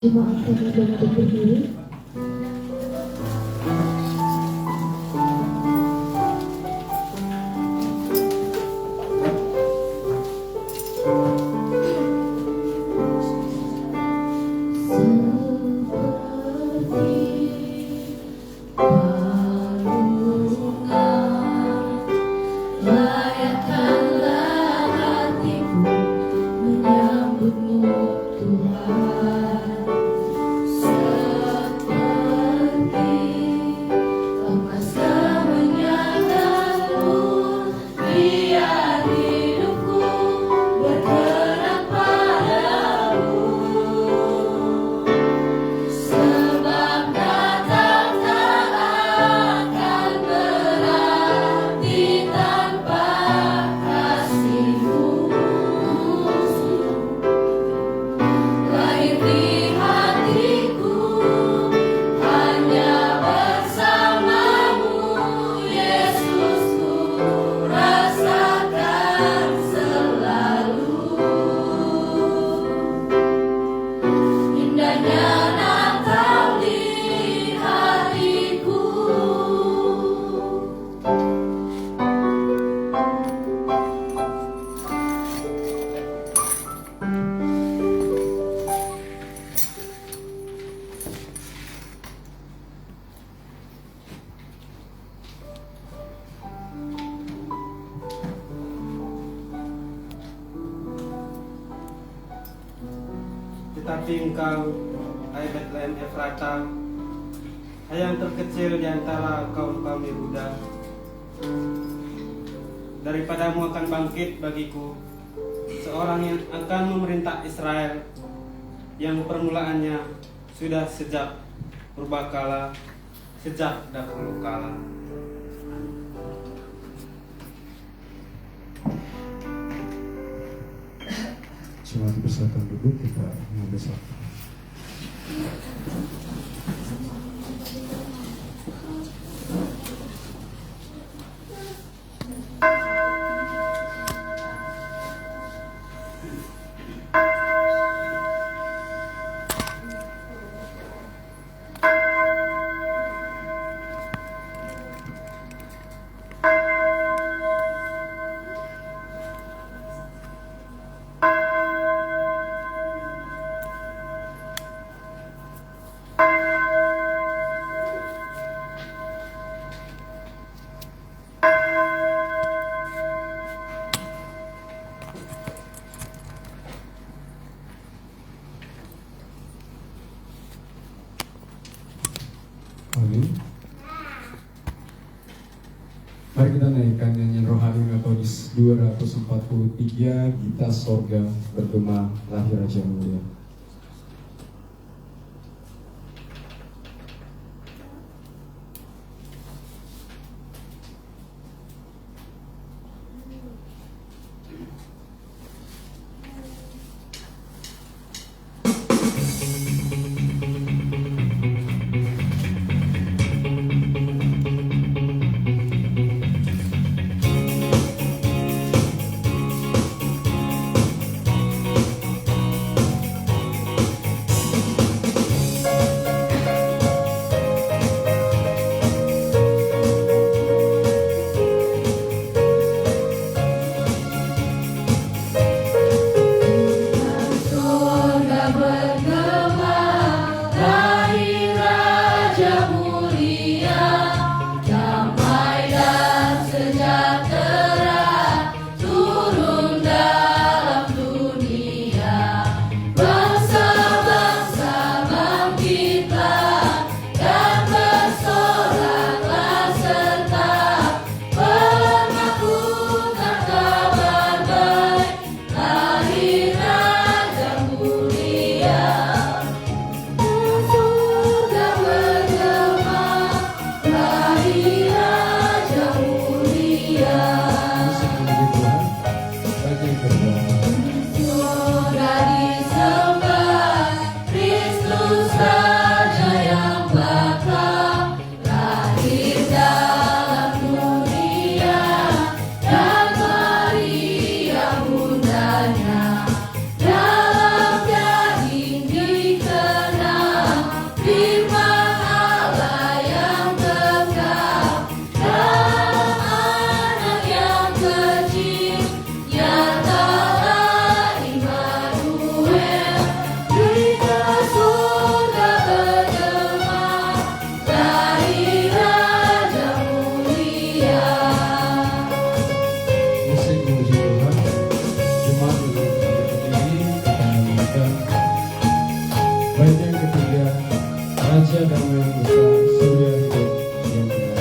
Jemaat kami boleh berdiri. Tetapi engkau, hai Betlehem Efrata, hai yang terkecil di antara kaum-kaum Yehuda, daripadamu akan bangkit bagiku seorang yang akan memerintah Israel, yang permulaannya sudah sejak purbakala, sejak dahulu kala. Jemaat bersatuan duduk, kita mengambil saat. Amin. Mari kita naikkan nyanyian rohani metodis 243, Gita Sorga bergema Lahir Raja Mulia. Firman Allah yang kekal dalam anak yang kecil, nyatalah Immanuel, berita surga bergema dari Raja mulia. Musik memuji Tuhan. Jemaat dulu berdiri, kita nyanyikan bait yang ketiga, Raja Damai yang Besar, Surya Hidup yang Benar.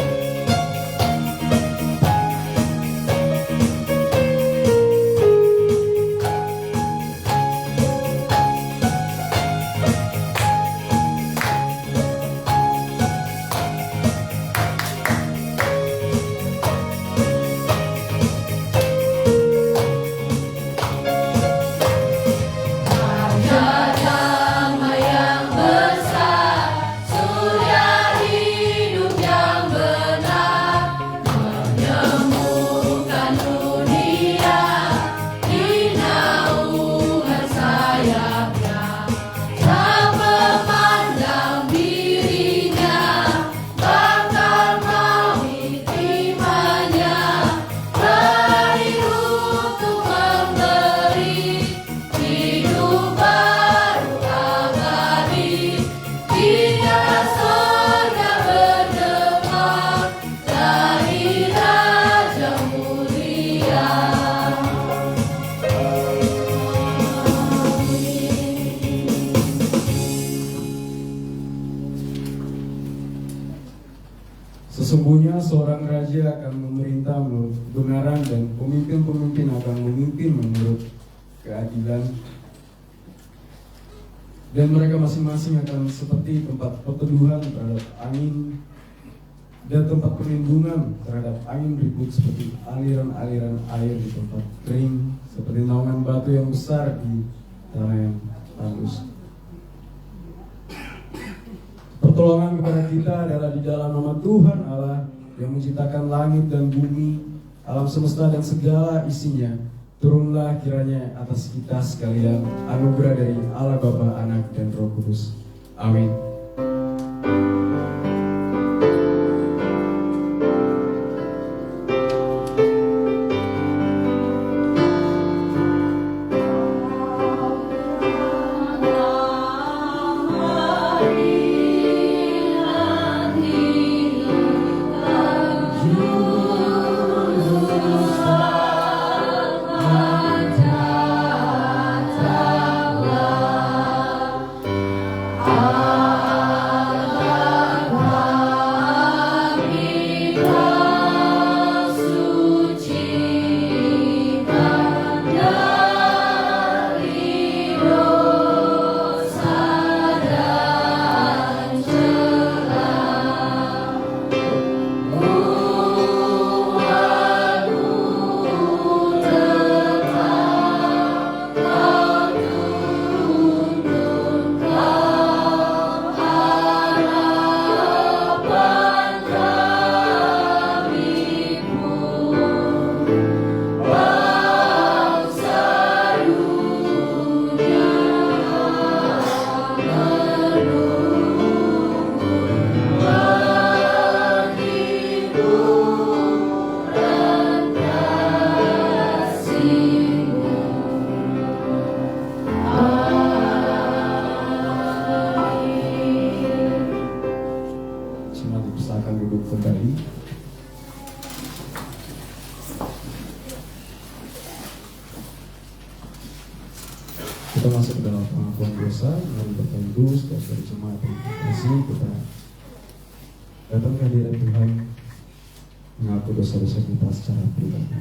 Raja damai yang besar, surya hidup yang benar, menyembuhkan dunia di naungan sayapnya. Tak memandang dirinya, bakal maut imannya, lahir untuk memberi hidup baru abadi. Jika surga bergema dari Raja mulia. Sesungguhnya seorang raja akan memerintah menurut kebenaran dan pemimpin-pemimpin akan memimpin menurut keadilan. Dan mereka masing-masing akan seperti tempat perteduhan terhadap angin dan tempat perlindungan terhadap angin ribut, seperti aliran-aliran air di tempat kering, seperti naungan batu yang besar di tanah yang tandus. Pertolongan kepada kita adalah di dalam nama Tuhan Allah yang menciptakan langit dan bumi, alam semesta dan segala isinya. Turunlah kiranya atas kita sekalian anugerah dari Allah Bapa, Anak, dan Roh Kudus. Amin. Kita masuk ke dalam pengakuan dosa. Mari Bapak Ibu, saudara jemaat yang terkasih, kita datang ke hadirat Tuhan, mengaku dosa-dosa kita secara pribadi.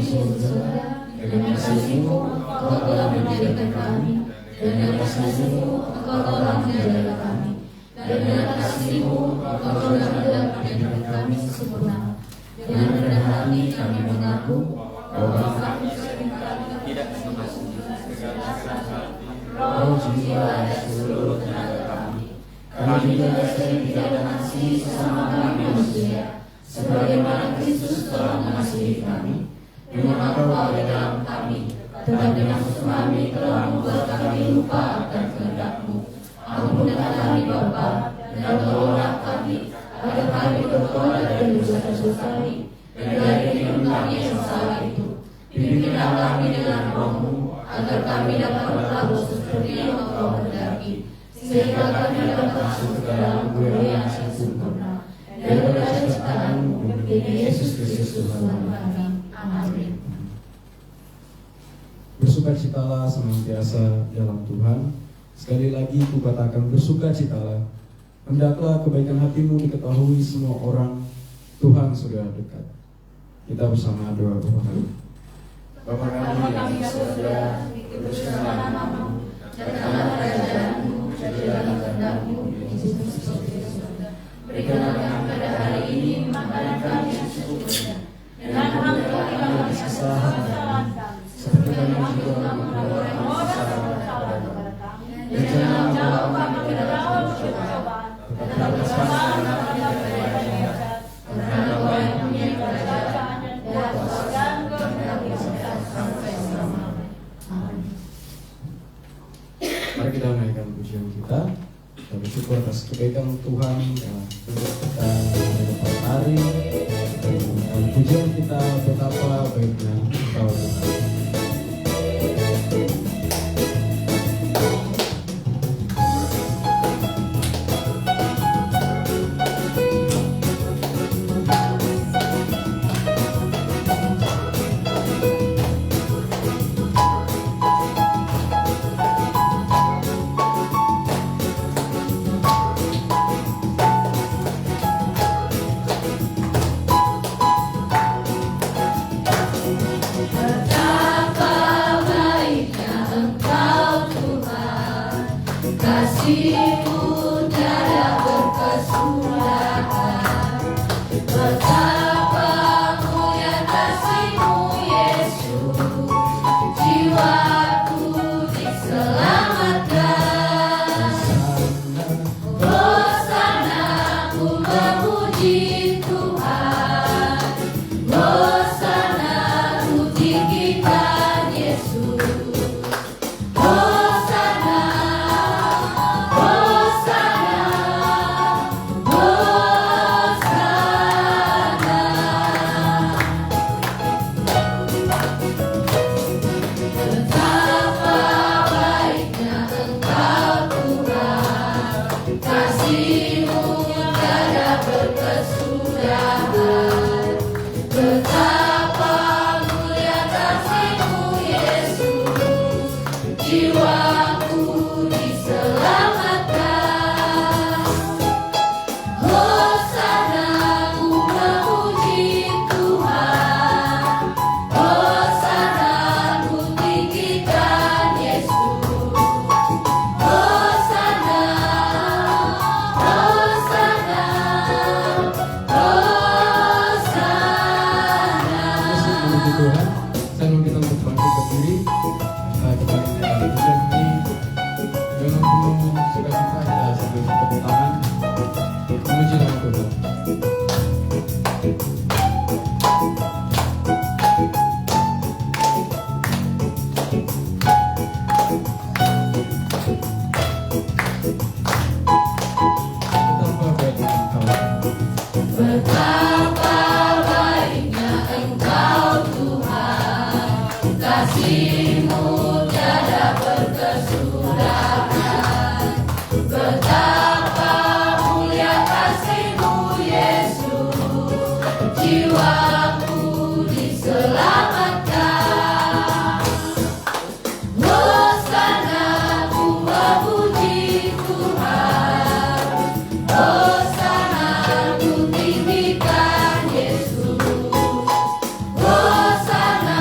di surga. Dengan kasih-Mu Engkau telah menjadikan kami, dan dengan kasih-Mu Engkau telah menjaga kami, dan dengan kasih-Mu Engkau telah menjadikan kami sempurna. Dengan rendah hati kami mengaku bahwa kami tidak memasuki segala sesuatu, roh, jiwa, dan seluruh tenaga kami. Kami juga sering tidak mengasihi sesama kami manusia, sebagaimana Kristus telah mengasihi kami. Dengan Engkau di dalam kami, tetapi nafsu kami telah membuat kami lupa akan kehendak-Mu. Ampunkanlah kami Bapa, dan tolonglah kami, agar kami bertobat dari dosa-dosa kami, dan dari hidup kami yang salah itu. Pimpinlah kami dengan Roh-Mu, agar kami dapat berlaku seperti yang Engkau kehendaki, sehingga kami dapat masuk ke dalam kemuliaan yang sempurna, dan berkat ciptaan-Mu, Yesus Kristus Tuhan kami. Amin. Bersukacitalah senantiasa dalam Tuhan. Sekali lagi ku katakan bersukacitalah. Hendaklah kebaikan hatimu diketahui semua orang. Tuhan sudah dekat. Kita bersama doa berdoa. Bapa kami yang di surga, dikuduskanlah namamu, datanglah kerajaan-Mu, jadilah kehendak-Mu di bumi seperti di surga. Berikanlah kami pada hari ini makanan kami yang secukupnya, dan ampunilah kami kesalahan kami, seperti kami juga mengampuni orang yang bersalah kepada kami. Dan janganlah membawa kami ke dalam pencobaan, tetapi lepaskanlah kami dari yang jahat. Karena Engkau yang mempunyai kerajaan dan kuasa dan kemuliaan sampai selamanya. Amin. Mari kita menaikkan pujian kita. Kita bersyukur atas kebaikan Tuhan yang untuk kita dapat hari. Dan pujian kita betapa baiknya Engkau Tuhan. Kasih-Mu tiada berkesudahan. Betapa mulia kasih-Mu Yesus, jiwaku diselamatkan. Hosana, ku memuji Tuhan. Hosana, ku tinggikan Yesus. Hosana, jiwaku diselamatkan. Hosana, ku memuji Tuhan. Hosana, ku tinggikan Yesus. Hosana, Hosana, Hosana. Puji Tuhan. Saya mau kita untuk bangkit berdiri. Kita menaikkan pujian ini dengan penuh sukacita. Kita sambil tepuk tangan memuji nama Tuhan. Betapa baiknya Engkau. Betapa baiknya Engkau Tuhan, kasih-Mu tiada berkesudahan. Betapa mulia kasih-Mu Yesus, jiwaku diselamatkan. Hosana, ku memuji Tuhan. Hosana, ku tinggikan Yesus. Hosana,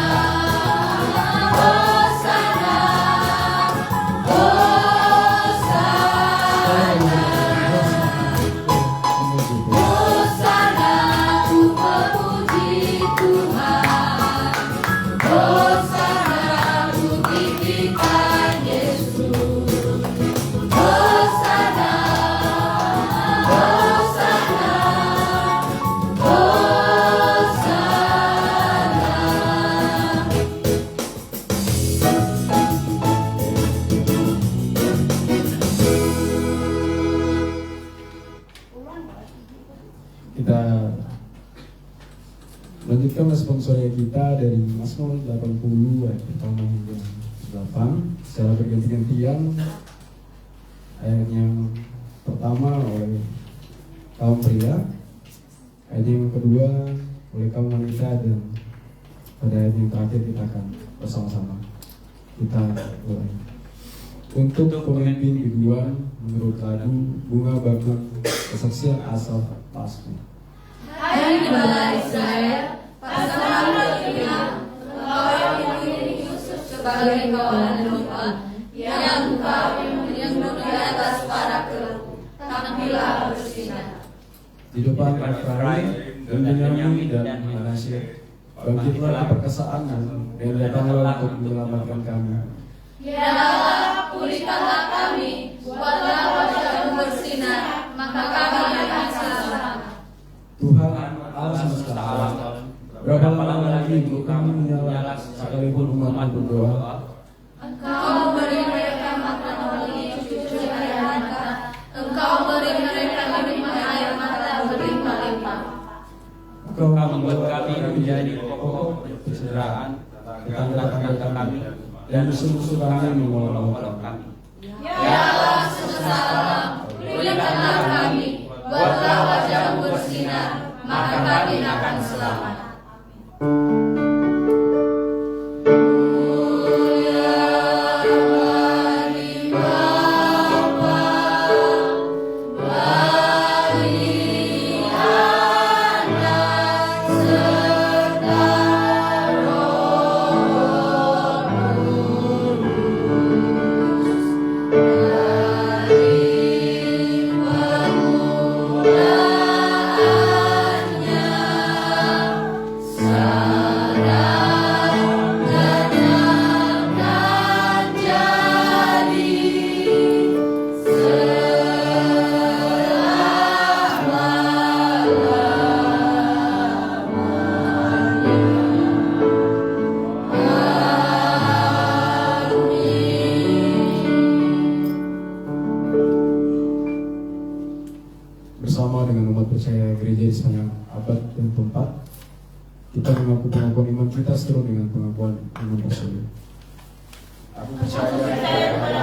kita melanjutkan sponsornya kita dari Mazmur 80 ayat pertama hingga 8 secara berganti-gantian. Ayat yang pertama oleh kaum pria, ayat yang kedua oleh kaum wanita, dan pada ayat yang terakhir kita akan bersama-sama kita mulai. Untuk pemimpin biduan menurut lagu Bunga Bakung Kesaksian Asaf Pasku. Hai gembala Israel, pasangan berkina, engkau yang memilih Yusuf sebagai kawalan domba, yang engkau menyentuh di atas para keruh, tampillah bersinar. Di depan Efraim dan Benyamin dan Manasye, bangkitlah keperkasaan dan datanglah untuk menyelamatkan kami. Ya Allah, pulihkanlah kami, buatlah wajahmu bersinar, maka kami akan selamat. Tuhan Allah semesta alam, berapa lama lagi untuk kami menyala sekalipun umat berdoa? Engkau beri mereka makan oleh cucu anak, engkau beri mereka minum air mata berlimpah-limpah. Engkau membuat kami menjadi pokok persaudaraan, tetangga-tetangga kami, dan musuh-musuh kami mengolok-olok kami. Ya Allah semesta alam, pulihkanlah kami, buatlah wajahmu bersinar, maka kami akan selamat. Bersama dengan umat percaya gereja di sepanjang abad dan tempat, kita mengaku pengakuan iman kita seturut dengan pengakuan iman Rasul. Aku percaya kepada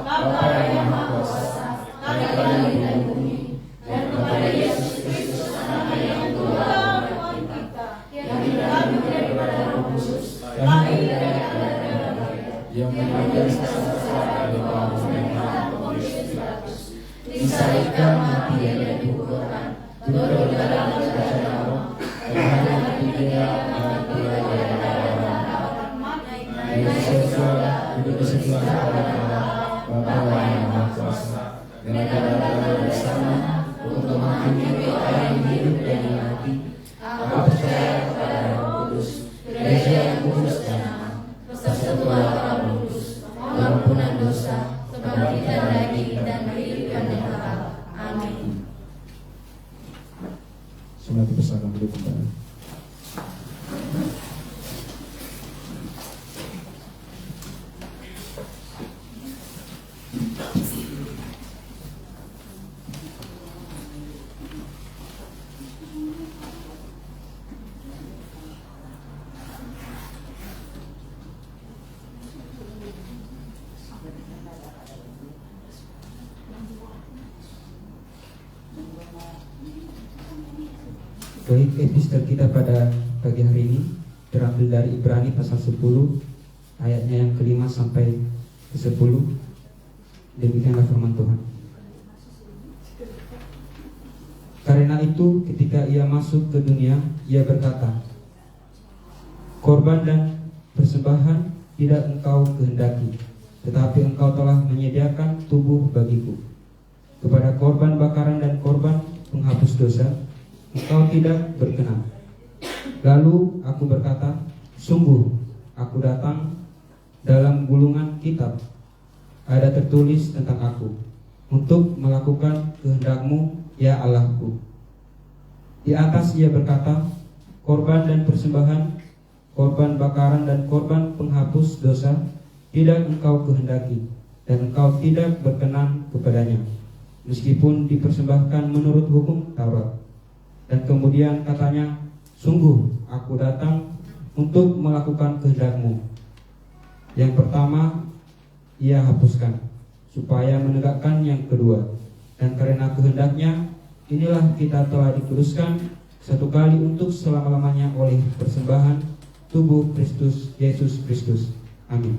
Bapa yang Maha Kuasa, yang telah di bumi, dan kepada Yesus Kristus anaknya yang Tuhan kita, yang dikandung daripada Roh Kudus, lahir dari Maria, yang mengambil sesuatu dari Paulus dan Pontius Pilatus, disalibkan mati dan dikuburkan, turun dalam kerajaan Allah, dan hari ketiga bangkit dari orang mati, naik ke surga, duduk di sebelah kanan Allah, Bapa yang Maha Kuasa, dan akan datang bersama untuk menghakimi orang yang hidup dan yang mati. Aku percaya kepada Roh Kudus, gereja yang kudus dan aman, persekutuan orang kudus, pengampunan dosa, kebangkitan daging dan kehidupan yang kekal. Amin. Sunat bersama duduk kembali. Baik, epistel kita pada pagi hari ini terambil dari Ibrani pasal 10 ayatnya yang ke-5 sampai ke-10. Demikianlah firman Tuhan. Karena itu ketika ia masuk ke dunia, ia berkata, korban dan persembahan tidak engkau kehendaki, tetapi engkau telah menyediakan tubuh bagiku. Kepada korban bakaran dan korban penghapus dosa engkau tidak berkenan. Lalu aku berkata, sungguh aku datang, dalam gulungan kitab ada tertulis tentang aku, untuk melakukan kehendak-Mu, ya Allahku. Di atas ia berkata, korban dan persembahan, korban bakaran dan korban penghapus dosa tidak engkau kehendaki, dan engkau tidak berkenan kepadanya, meskipun dipersembahkan menurut hukum Taurat. Dan kemudian katanya, sungguh aku datang untuk melakukan kehendak-Mu. Yang pertama ia hapuskan, supaya menegakkan yang kedua. Dan karena kehendaknya, inilah kita telah dikuduskan satu kali untuk selama-lamanya oleh persembahan tubuh Kristus Yesus Kristus. Amin.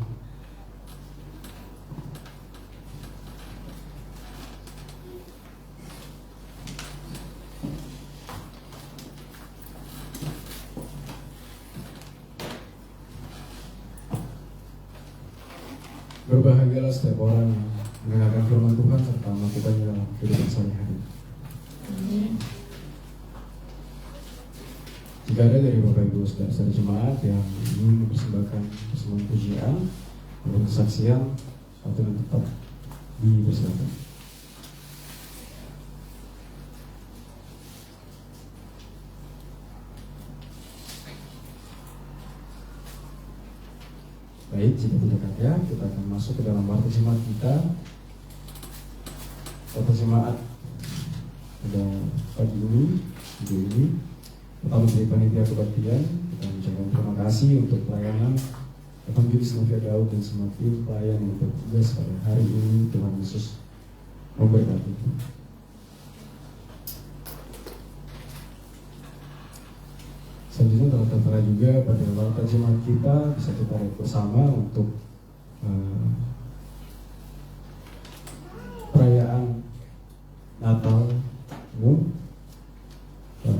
Berbahagialah setiap orang yang mendengarkan firman Tuhan serta melakukannya dalam kehidupan sehari-hari. Jika ada dari Bapak Ibu saudara jemaat yang ingin mempersembahkan persembahan pujian atau kesaksian, satu dan tetap dipersilakan. Baik, jika tidak ada, kita akan masuk ke dalam warta jemaat kita. Warta jemaat pada pagi ini, video ini, pertama dari panitia kebaktian, kita mengucapkan terima kasih untuk pelayanan Evangelis Novia Daud dan semua tim pelayan yang bertugas pada hari ini. Tuhan Yesus memberkati. Selanjutnya telah tertera juga pada warta jemaat kita, bisa kita lihat bersama untuk perayaan Natal umum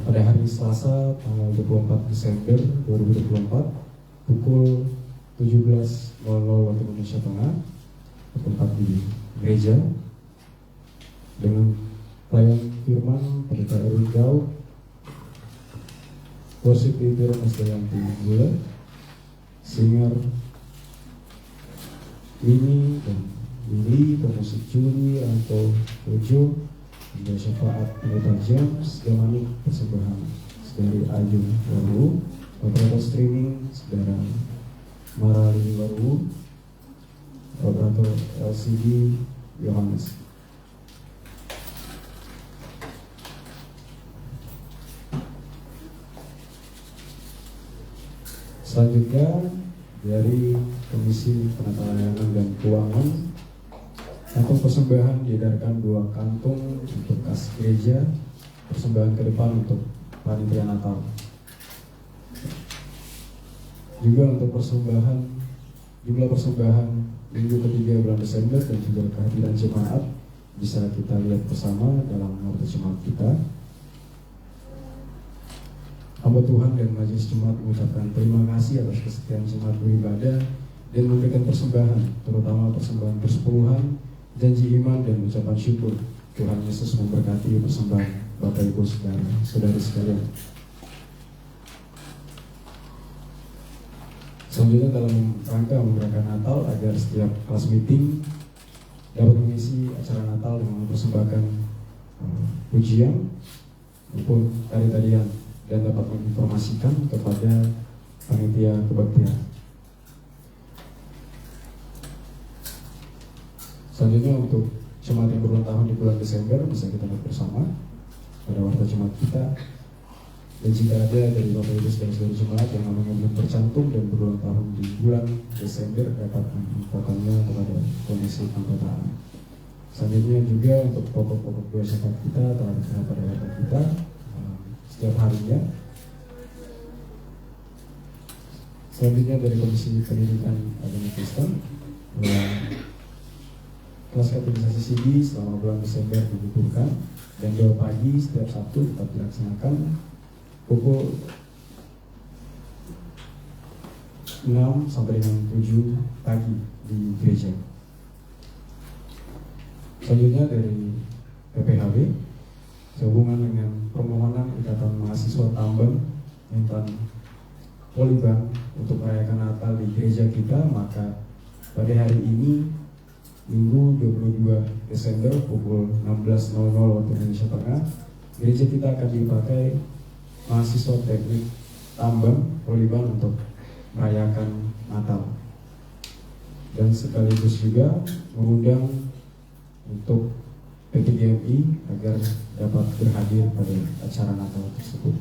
pada hari Selasa tanggal 24 Desember 2024 pukul 17.00 waktu Indonesia Tengah, tempat di gereja dengan pelayan firman Pendeta Erwin Daud, worship leader Mas Dayanti Gula, singer Winnie dan Willy, pemusik Juli atau Ojo, hingga syafaat Pendeta James, Yamanik persembahan dari Ayu Waru, operator streaming saudara Marali Waru, operator LCD Yohanes. Selanjutnya dari Komisi Penata Layanan dan Keuangan, kantong persembahan diedarkan 2 kantung untuk kas gereja, persembahan ke depan untuk panitia Natal. Juga untuk persembahan, jumlah persembahan minggu ketiga bulan Desember dan juga kehadiran jemaat bisa kita lihat bersama dalam warta jemaat kita. Hamba Tuhan dan majelis jemaat mengucapkan terima kasih atas kesetiaan jemaat beribadah dan memberikan persembahan, terutama persembahan persepuluhan, janji iman dan ucapan syukur. Tuhan Yesus memberkati persembahan Bapak Ibu saudara sekalian. Selanjutnya dalam rangka merayakan Natal agar setiap kelas meeting dapat mengisi acara Natal dengan mempersembahkan pujian maupun tari-tarian dan dapat menginformasikan kepada panitia kebaktian. Selanjutnya untuk jemaat yang berulang tahun di bulan Desember bisa kita lihat bersama pada warta jemaat kita. Dan jika ada dari Bapak Ibu saudara jemaat yang namanya belum tercantum dan berulang tahun di bulan Desember, dapat menginfokannya kepada Komisi Anggotaan. Selanjutnya juga untuk pokok-pokok doa syafaat kita telah tertera pada warta kita setiap harinya. Selanjutnya dari Komisi Pendidikan Agama Kristen, kelas kategorisasi CD selama bulan Desember diliburkan dan doa pagi setiap Sabtu tetap dilaksanakan pukul 6 sampai dengan 7 pagi di gereja. Selanjutnya dari PPHB, sehubungan dengan permohonan Ikatan Mahasiswa Tambang Intan Poliban untuk merayakan Natal di gereja kita, maka pada hari ini Minggu 22 Desember pukul 16.00 waktu Indonesia Tengah, gereja kita akan dipakai mahasiswa teknik tambang Poliban untuk merayakan Natal, dan sekaligus juga mengundang untuk PPGMI agar dapat berhadir pada acara Natal tersebut.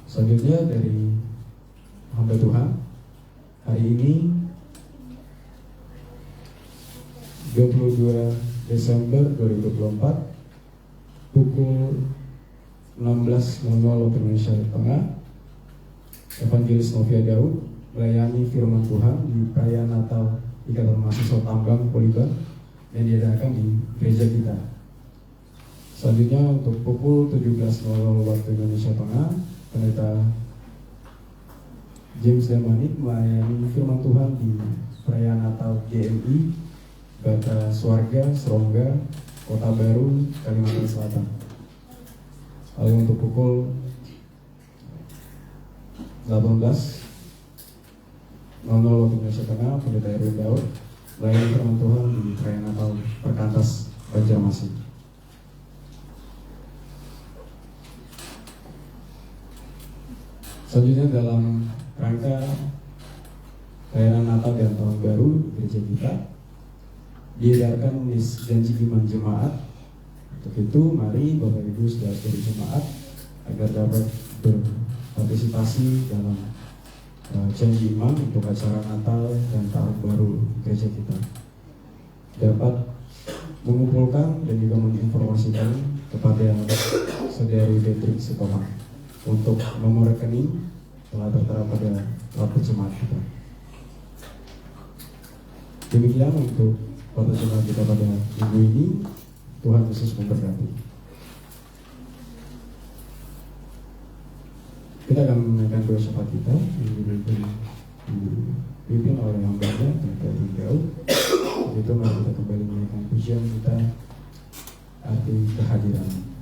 Selanjutnya dari hamba Tuhan, hari ini 22 Desember 2024 pukul 16.00 waktu Indonesia Tengah, Evangelis Novia Daud melayani firman Tuhan di perayaan Natal Ikatan Mahasiswa Tambang Polibar yang diadakan di gereja kita. Selanjutnya untuk pukul 17.00 waktu Indonesia Tengah, Pendeta James Damanik melayani firman Tuhan di perayaan Natal GMI Bata Swarga Serongga Kota Baru Kalimantan Selatan. Lalu untuk pukul 18.00 waktu Indonesia Tengah, Pendeta Erwin Daud melayani firman Tuhan di perayaan Natal Perkantas Banjarmasin. Selanjutnya dalam rangka perayaan Natal dan Tahun Baru di gereja kita diadakan janji iman jemaat. Untuk itu mari Bapak Ibu saudara dari jemaat agar dapat berpartisipasi dalam janji iman untuk acara Natal dan Tahun Baru gereja kita, dapat mengumpulkan dan juga menginformasikan kepada saudari Beatrix Sitohang untuk nomor rekening telah tertera pada kartu jemaat kita. Demikian untuk kartu jemaat kita pada minggu ini. Tuhan Yesus memberkati. Kita akan menaikkan doa syafaat kita yang dipimpin oleh hambanya Pendeta Erwin Daud. Itu mari kita kembali menaikkan pujian kita, arti kehadiran.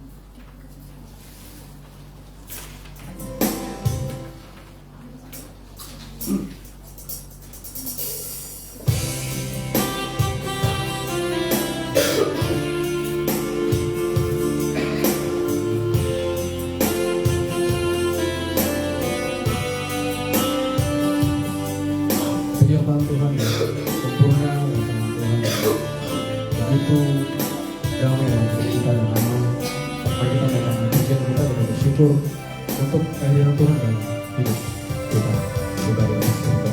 Firman Tuhan yang sempurna, firman Tuhan yang begitu damai dalam hidup kita dan aman. Mari kita menaikkan pujian kita dan bersyukur untuk kehadiran Tuhan dalam hidup kita. Kita di atas surga.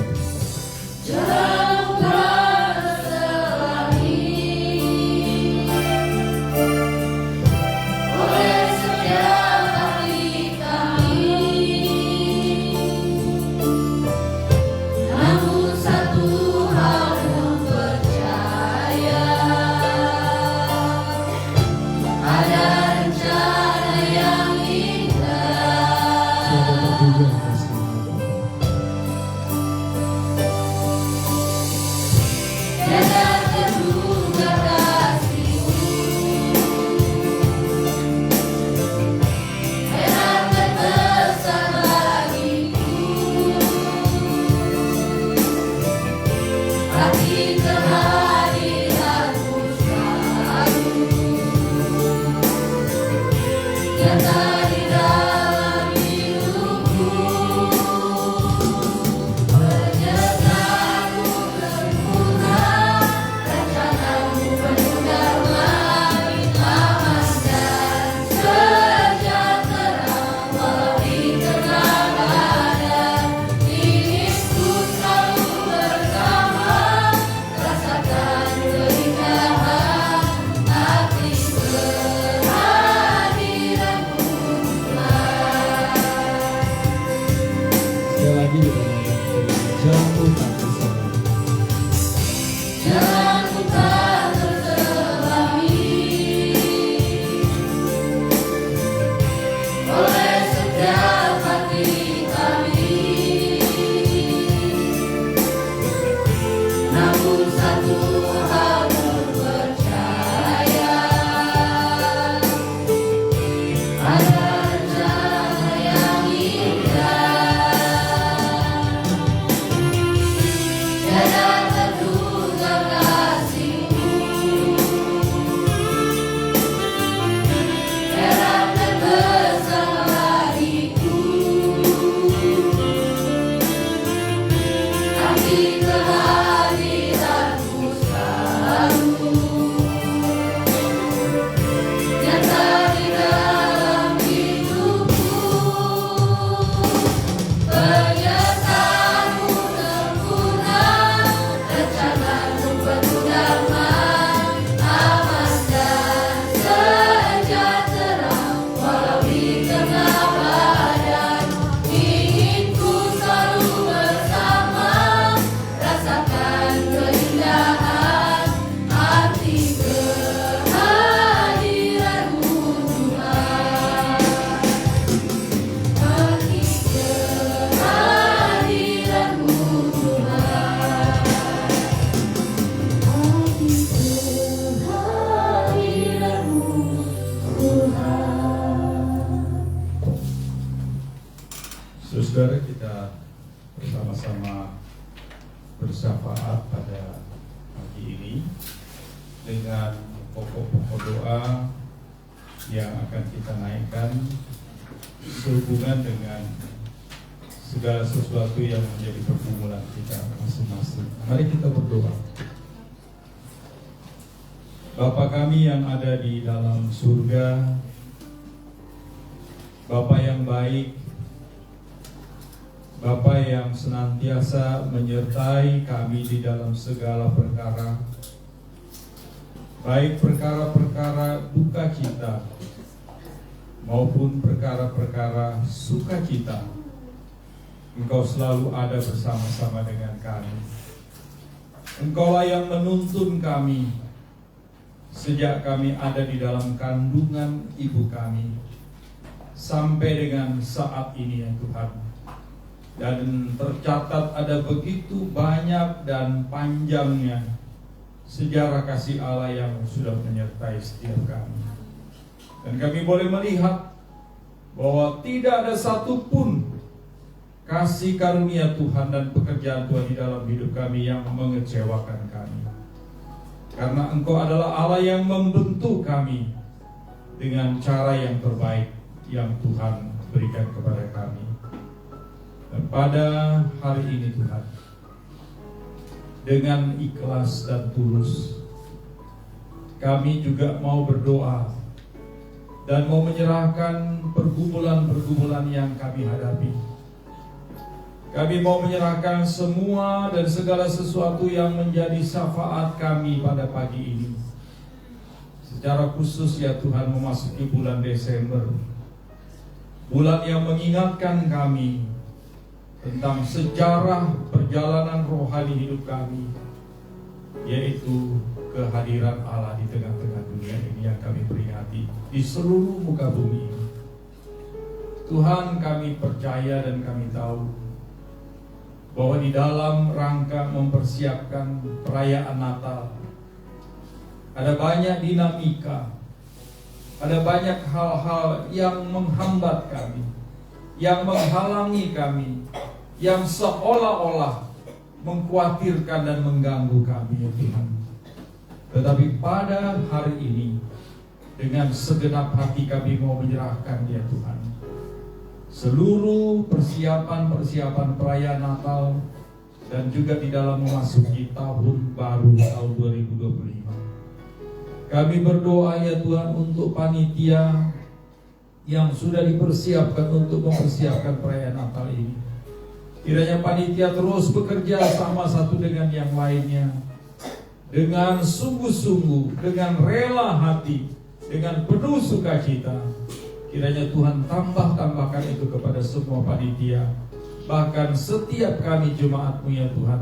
Saudara, kita bersama-sama bersyafaat pada pagi ini dengan pokok-pokok doa yang akan kita naikkan sehubungan dengan segala sesuatu yang menjadi pergumulan kita masing-masing. Mari kita berdoa. Bapa kami yang ada di dalam surga, Bapa yang baik, Bapa yang senantiasa menyertai kami di dalam segala perkara, baik perkara-perkara duka cita maupun perkara-perkara sukacita. Engkau selalu ada bersama-sama dengan kami. Engkaulah yang menuntun kami sejak kami ada di dalam kandungan ibu kami sampai dengan saat ini ya Tuhan. Dan tercatat ada begitu banyak dan panjangnya sejarah kasih Allah yang sudah menyertai setiap kami. Dan kami boleh melihat bahwa tidak ada satupun kasih karunia Tuhan dan pekerjaan Tuhan di dalam hidup kami yang mengecewakan kami. Karena Engkau adalah Allah yang membentuk kami dengan cara yang terbaik yang Tuhan berikan kepada kami. Dan pada hari ini Tuhan, dengan ikhlas dan tulus, kami juga mau berdoa dan mau menyerahkan pergumulan-pergumulan yang kami hadapi. Kami mau menyerahkan semua dan segala sesuatu yang menjadi syafaat kami pada pagi ini. Secara khusus ya Tuhan, memasuki bulan Desember, bulan yang mengingatkan kami tentang sejarah perjalanan rohani hidup kami, yaitu kehadiran Allah di tengah-tengah dunia ini yang kami peringati di seluruh muka bumi ini. Tuhan, kami percaya dan kami tahu bahwa di dalam rangka mempersiapkan perayaan Natal ada banyak dinamika, ada banyak hal-hal yang menghambat kami, yang menghalangi kami, yang seolah-olah mengkhawatirkan dan mengganggu kami ya Tuhan. Tetapi pada hari ini, dengan segenap hati kami mau menyerahkan ya Tuhan seluruh persiapan-persiapan perayaan Natal dan juga di dalam memasuki tahun baru tahun 2025. Kami berdoa ya Tuhan untuk panitia yang sudah dipersiapkan untuk mempersiapkan perayaan Natal ini. Kiranya panitia terus bekerja sama satu dengan yang lainnya, dengan sungguh-sungguh, dengan rela hati, dengan penuh sukacita. Kiranya Tuhan tambahkan itu kepada semua panitia, bahkan setiap kami jemaat-Mu ya Tuhan,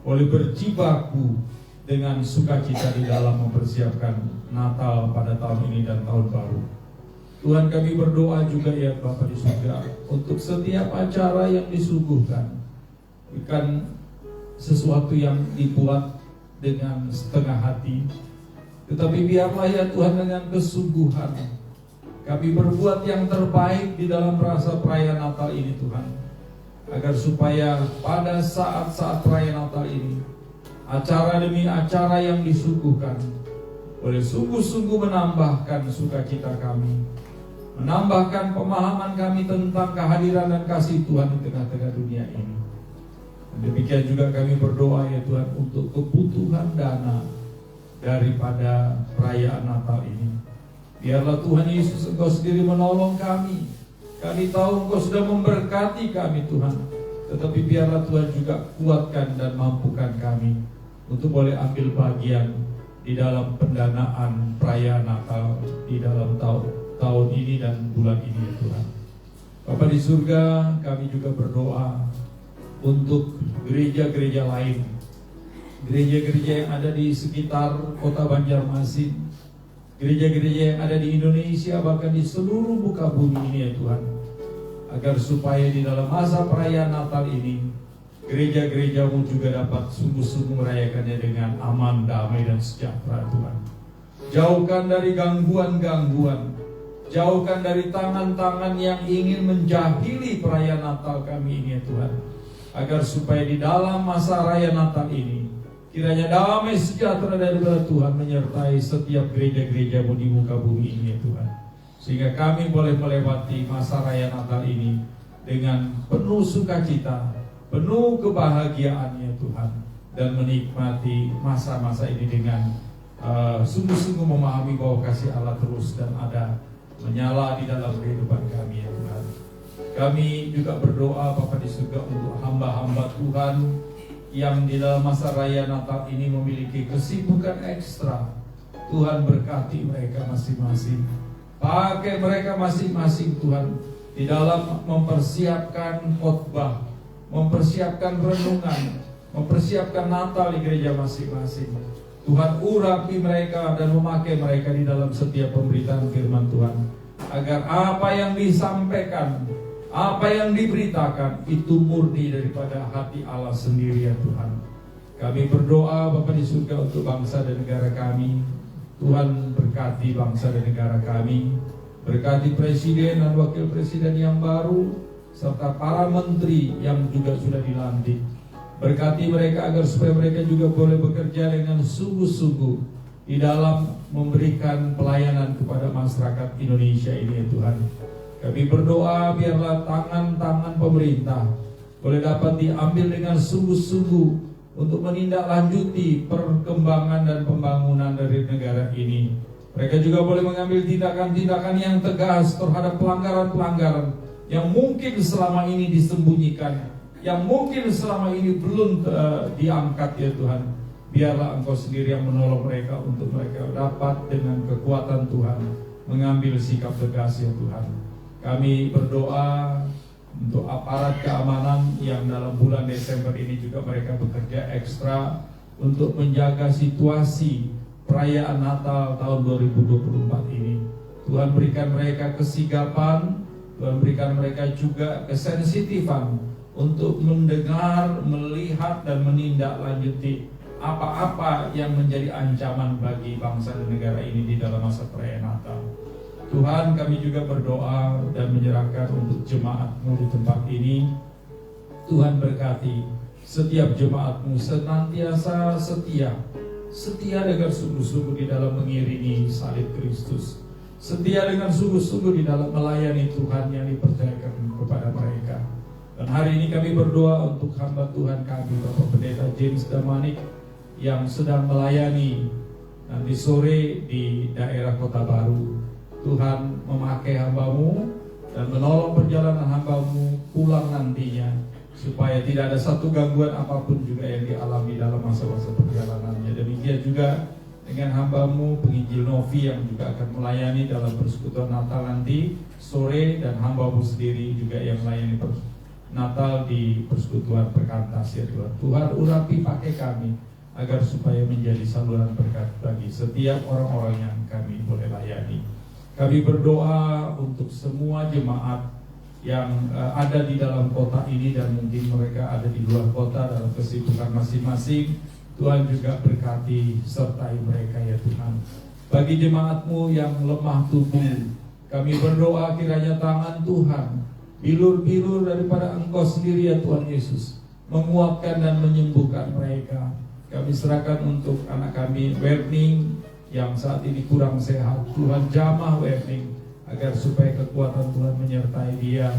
boleh berjibaku dengan sukacita di dalam mempersiapkan Natal pada tahun ini dan tahun baru. Tuhan, kami berdoa juga ya Bapa di surga, untuk setiap acara yang disuguhkan, bukan sesuatu yang dibuat dengan setengah hati, tetapi biarlah ya Tuhan dengan kesungguhan kami berbuat yang terbaik di dalam rasa perayaan Natal ini Tuhan, agar supaya pada saat-saat perayaan Natal ini, acara demi acara yang disuguhkan boleh sungguh-sungguh menambahkan sukacita kami, menambahkan pemahaman kami tentang kehadiran dan kasih Tuhan di tengah-tengah dunia ini. Dan demikian juga kami berdoa ya Tuhan untuk kebutuhan dana daripada perayaan Natal ini. Biarlah Tuhan Yesus Engkau sendiri menolong kami. Kami tahu Engkau sudah memberkati kami Tuhan, tetapi biarlah Tuhan juga kuatkan dan mampukan kami untuk boleh ambil bagian di dalam pendanaan perayaan Natal di dalam tahun ini dan bulan ini ya Tuhan. Bapa di surga, kami juga berdoa untuk gereja-gereja lain, gereja-gereja yang ada di sekitar kota Banjarmasin, gereja-gereja yang ada di Indonesia, bahkan di seluruh muka bumi ini ya Tuhan, agar supaya di dalam masa perayaan Natal ini gereja-gereja-Mu juga dapat sungguh-sungguh merayakannya dengan aman, damai dan sejahtera Tuhan. Jauhkan dari gangguan-gangguan, Jauhkan dari tangan-tangan yang ingin menjahili perayaan Natal kami ini ya Tuhan. Agar supaya di dalam masa raya Natal ini, kiranya damai sejahtera daripada Tuhan menyertai setiap gereja-gereja-Mu di muka bumi ini ya Tuhan. Sehingga kami boleh melewati masa raya Natal ini dengan penuh sukacita, penuh kebahagiaan ya Tuhan. Dan menikmati masa-masa ini dengan sungguh-sungguh memahami bahwa kasih Allah terus dan ada menyala di dalam kehidupan kami ya Tuhan. Kami juga berdoa Bapa di surga untuk hamba-hamba Tuhan yang di dalam masa raya Natal ini memiliki kesibukan ekstra. Tuhan berkati mereka masing-masing. Pakai mereka masing-masing Tuhan di dalam mempersiapkan khotbah, mempersiapkan renungan, mempersiapkan Natal di gereja masing-masing. Tuhan urapi mereka dan memakai mereka di dalam setiap pemberitaan firman Tuhan, agar apa yang disampaikan, apa yang diberitakan itu murni daripada hati Allah sendiri ya Tuhan. Kami berdoa Bapa di surga untuk bangsa dan negara kami. Tuhan berkati bangsa dan negara kami, berkati presiden dan wakil presiden yang baru, serta para menteri yang juga sudah dilantik. Berkati mereka agar supaya mereka juga boleh bekerja dengan sungguh-sungguh di dalam memberikan pelayanan kepada masyarakat Indonesia ini ya Tuhan. Kami berdoa biarlah tangan-tangan pemerintah boleh dapat diambil dengan sungguh-sungguh untuk menindaklanjuti perkembangan dan pembangunan dari negara ini. Mereka juga boleh mengambil tindakan-tindakan yang tegas terhadap pelanggaran-pelanggaran yang mungkin selama ini disembunyikan, yang mungkin selama ini belum diangkat ya Tuhan. Biarlah Engkau sendiri yang menolong mereka untuk mereka dapat dengan kekuatan Tuhan mengambil sikap tegas ya Tuhan. Kami berdoa untuk aparat keamanan yang dalam bulan Desember ini juga mereka bekerja ekstra untuk menjaga situasi perayaan Natal tahun 2024 ini. Tuhan berikan mereka kesigapan, Tuhan berikan mereka juga kesensitifan untuk mendengar, melihat, dan menindaklanjuti apa-apa yang menjadi ancaman bagi bangsa dan negara ini di dalam masa perayaan Natal. Tuhan, kami juga berdoa dan menyerahkan untuk jemaat-Mu di tempat ini. Tuhan berkati setiap jemaat-Mu senantiasa setia dengan sungguh-sungguh di dalam mengiringi salib Kristus, setia dengan sungguh-sungguh di dalam melayani Tuhan yang dipercayakan kepada mereka. Dan hari ini kami berdoa untuk hamba Tuhan kami, Bapak Pendeta James Damanik, yang sedang melayani nanti sore di daerah Kota Baru. Tuhan memakai hamba-Mu dan menolong perjalanan hamba-Mu pulang nantinya, supaya tidak ada satu gangguan apapun juga yang dialami dalam masa-masa perjalanannya. Demikian juga dengan hamba-Mu penginjil Novi yang juga akan melayani dalam persekutuan Natal nanti sore, dan hamba-Mu sendiri juga yang melayani Natal di persekutuan Perkantas ya Tuhan. Tuhan urapi pakai kami agar supaya menjadi saluran berkat bagi setiap orang-orang yang kami boleh layani. Kami berdoa untuk semua jemaat yang ada di dalam kota ini dan mungkin mereka ada di luar kota dalam kesibukan masing-masing. Tuhan juga berkati sertai mereka ya Tuhan. Bagi jemaat-Mu yang lemah tubuh, kami berdoa kiranya tangan Tuhan, bilur-bilur daripada Engkau sendiri ya Tuhan Yesus, menguatkan dan menyembuhkan mereka. Kami serahkan untuk anak kami Werning yang saat ini kurang sehat. Tuhan jamah Werning agar supaya kekuatan Tuhan menyertai dia.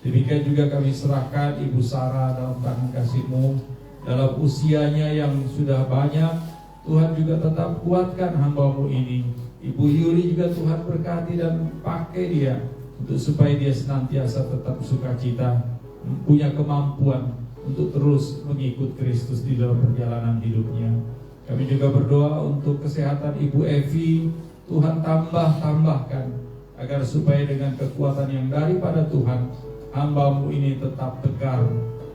Demikian juga kami serahkan Ibu Sarah dalam tangan kasih-Mu, dalam usianya yang sudah banyak. Tuhan juga tetap kuatkan hamba-Mu ini. Ibu Yuli juga Tuhan berkati dan pakai dia untuk supaya dia senantiasa tetap sukacita, punya kemampuan untuk terus mengikut Kristus di dalam perjalanan hidupnya. Kami juga berdoa untuk kesehatan Ibu Evi. Tuhan tambahkan agar supaya dengan kekuatan yang daripada Tuhan, hamba-Mu ini tetap tegar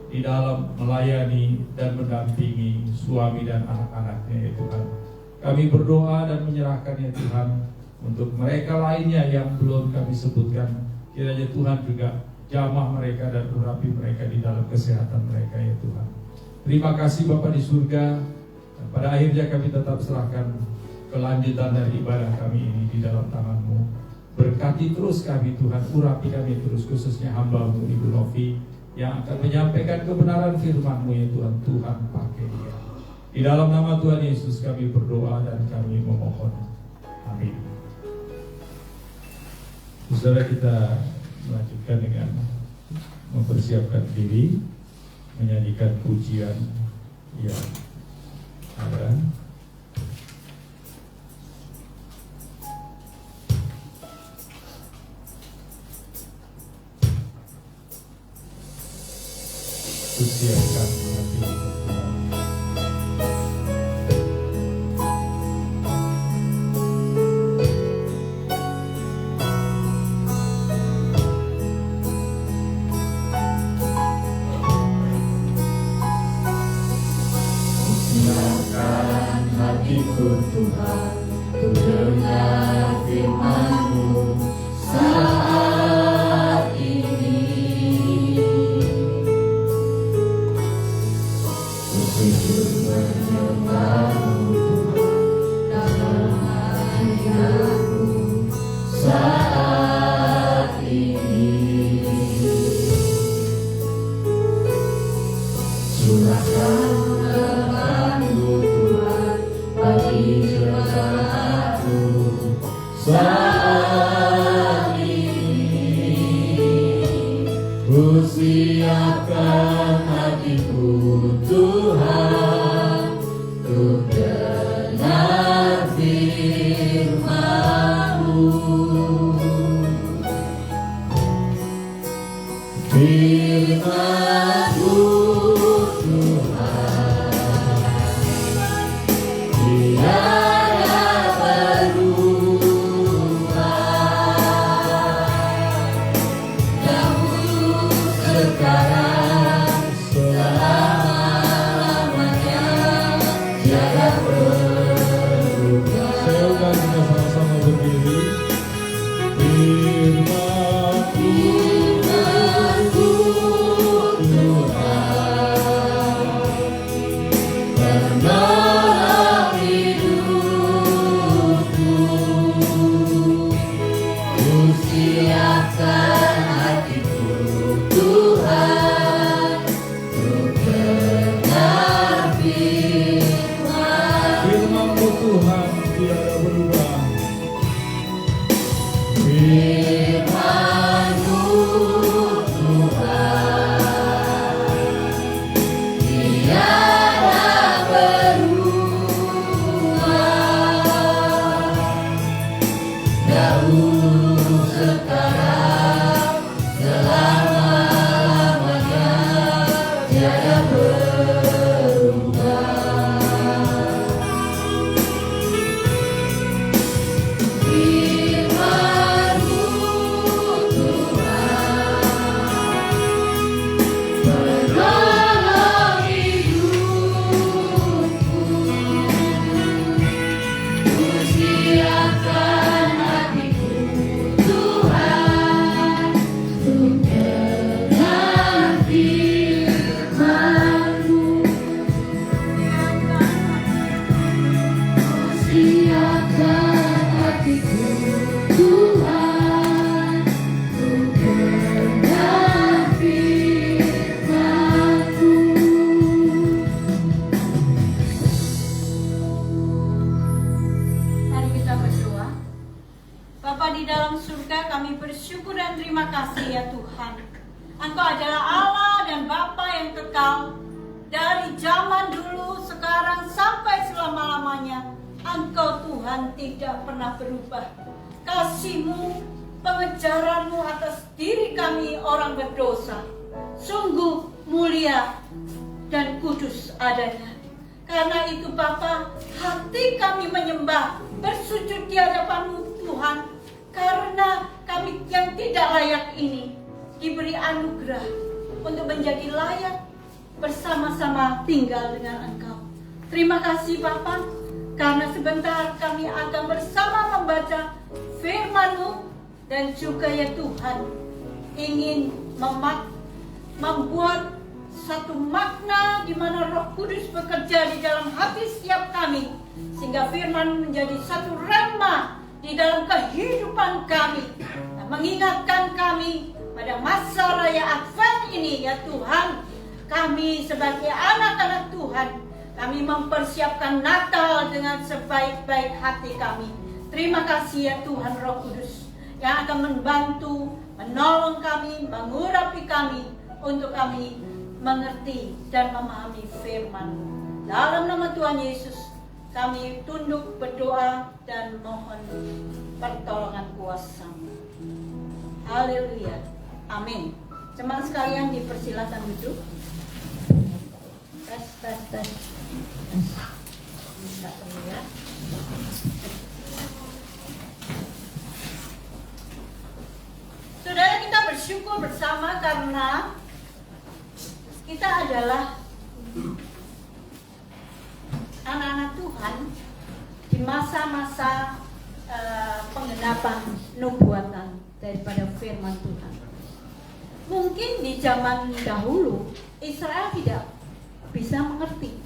di dalam melayani dan mendampingi suami dan anak-anaknya ya Tuhan. Kami berdoa dan menyerahkan ya Tuhan untuk mereka lainnya yang belum kami sebutkan. Kiranya Tuhan juga jamah mereka dan urapi mereka di dalam kesehatan mereka ya Tuhan. Terima kasih Bapa di surga. Dan pada akhirnya kami tetap serahkan kelanjutan dari ibadah kami ini di dalam tangan-Mu. Berkati terus kami Tuhan, urapi kami terus, khususnya hamba-Mu Ibu Novi yang akan menyampaikan kebenaran firman-Mu ya Tuhan. Tuhan pakai dia. Di dalam nama Tuhan Yesus kami berdoa dan kami memohon. Amin. Saudara, kita melanjutkan dengan mempersiapkan diri, menyanyikan pujian yang ada. Persiapkan hati. Tuhan, ku dengar firman-Mu saat ini. Ku sujud menyembah-Mu Tuhan dalam hadirat-Mu saat ini. Curahkan firman-Mu Tuhan bagi jemaat-Mu saat ini. Ku siapkan hatiku Tuhan untuk dengar firman-Mu. Firman-Mu tidak pernah berubah. Kasih-Mu, pengejaran-Mu atas diri kami orang berdosa sungguh mulia dan kudus adanya. Karena itu Bapa, hati kami menyembah, bersujud di hadapan-Mu Tuhan, karena kami yang tidak layak ini diberi anugerah untuk menjadi layak bersama-sama tinggal dengan Engkau. Terima kasih Bapa, karena sebentar kami akan bersama membaca firman-Mu, dan juga ya Tuhan ingin membuat satu makna di mana Roh Kudus bekerja di dalam hati setiap kami, sehingga firman menjadi satu rema di dalam kehidupan kami, dan mengingatkan kami pada masa raya Advent ini ya Tuhan. Kami sebagai anak-anak Tuhan, kami mempersiapkan Natal dengan sebaik-baik hati kami. Terima kasih ya Tuhan Roh Kudus yang akan membantu, menolong kami, mengurapi kami untuk kami mengerti dan memahami firman-Mu. Dalam nama Tuhan Yesus kami tunduk berdoa dan mohon pertolongan kuasa-Mu. Haleluya. Amin. Jemaat sekalian dipersilakan duduk. Tes. Enggak perlu ya. Saudara, kita bersyukur bersama karena kita adalah anak-anak Tuhan di masa-masa penggenapan nubuatan daripada firman Tuhan. Mungkin di zaman dahulu Israel tidak bisa mengerti,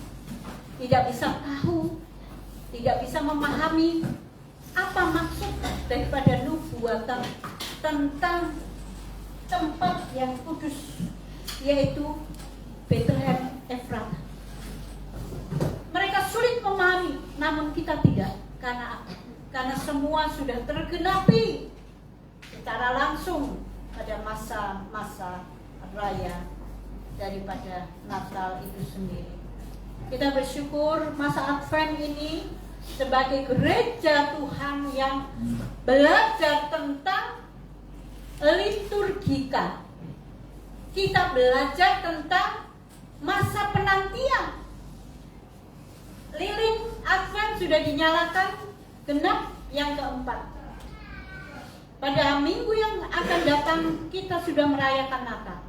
tidak bisa tahu, tidak bisa memahami apa maksud daripada nubuatan tentang tempat yang kudus, yaitu Bethlehem Efrata. Mereka sulit memahami, namun kita tidak. Karena apa? Karena semua sudah tergenapi secara langsung pada masa-masa raya daripada Natal itu sendiri. Kita bersyukur masa Advent ini sebagai gereja Tuhan yang belajar tentang liturgika. Kita belajar tentang masa penantian. Lilin Advent sudah dinyalakan, genap yang keempat. Pada minggu yang akan datang kita sudah merayakan Natal.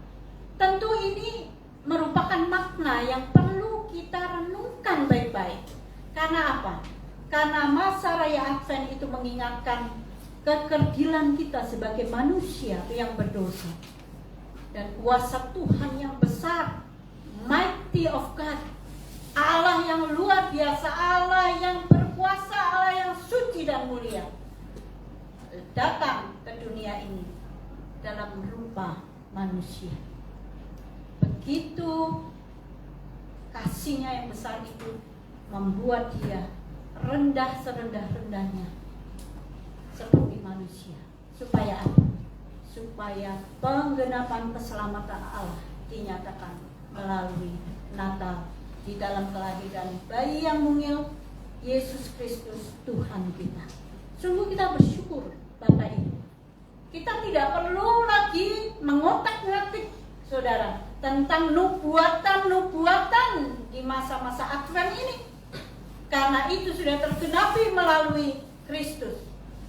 Tentu ini merupakan makna yang perlu kita renungkan baik-baik. Karena apa? Karena masa raya Advent itu mengingatkan kekerdilan kita sebagai manusia yang berdosa. Dan kuasa Tuhan yang besar, mighty of God, Allah yang luar biasa, Allah yang berkuasa, Allah yang suci dan mulia, datang ke dunia ini dalam rupa manusia. Begitu kasihnya yang besar itu membuat dia rendah serendah-rendahnya seperti manusia. Supaya apa? Supaya penggenapan keselamatan Allah dinyatakan melalui Natal di dalam kelahiran bayi yang mungil, Yesus Kristus Tuhan kita. Sungguh kita bersyukur Bapak Ibu. Kita tidak perlu lagi mengotak-ngatik saudara tentang nubuatan-nubuatan di masa-masa Advent ini, karena itu sudah tergenapi melalui Kristus.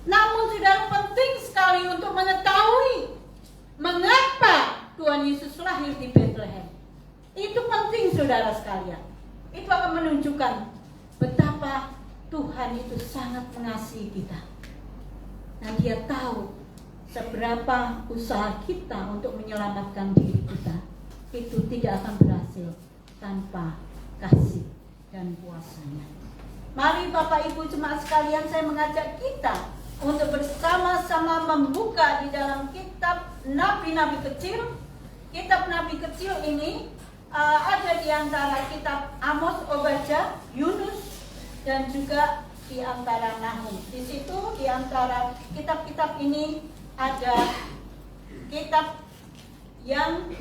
Namun saudara, penting sekali untuk mengetahui mengapa Tuhan Yesus lahir di Bethlehem. Itu penting saudara sekalian. Itu akan menunjukkan betapa Tuhan itu sangat mengasihi kita. Dan Dia tahu seberapa usaha kita untuk menyelamatkan diri kita itu tidak akan berhasil tanpa kasih dan kuasa-Nya. Mari Bapak Ibu jemaat sekalian, saya mengajak kita untuk bersama-sama membuka di dalam kitab Nabi-Nabi Kecil. Kitab Nabi Kecil ini ada di antara kitab Amos, Obadja, Yunus, dan juga di antara Nahum. Di situ di antara kitab-kitab ini ada kitab yang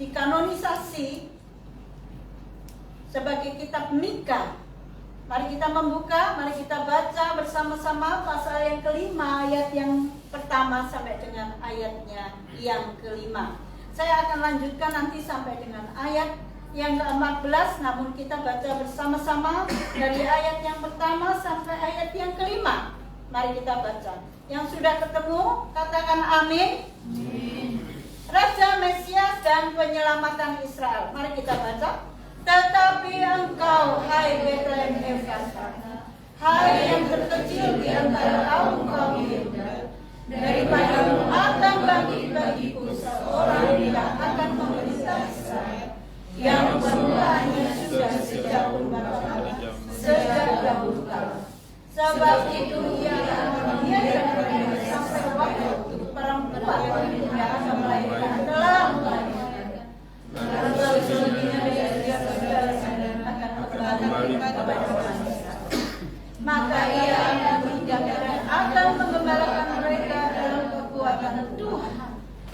dikanonisasi sebagai kitab Mika. Mari kita membuka, mari kita baca bersama-sama pasal yang kelima, ayat yang pertama sampai dengan ayatnya yang kelima. Saya akan lanjutkan nanti sampai dengan ayat yang ke-14, namun kita baca bersama-sama dari ayat yang pertama sampai ayat yang kelima. Mari kita baca. Yang sudah ketemu, katakan amin. Raja Mesias dan penyelamatan Israel. Mari kita baca. Tetapi engkau, hai Bethlehem Efrata, hai yang terkecil di antara kaum Yehuda, daripadamu akan bagiku seorang yang akan memerintah Israel, yang permulaannya sudah sejak dahulu kala. Sebab itu ia akan membiarkan mereka sampai waktu perempuan yang akan melahirkan telah melahirkan. Lalu selanjutnya dia akan kembali kepada manusia. Maka ia akan menjaga dan akan menggembalakan mereka dalam kekuatan Tuhan,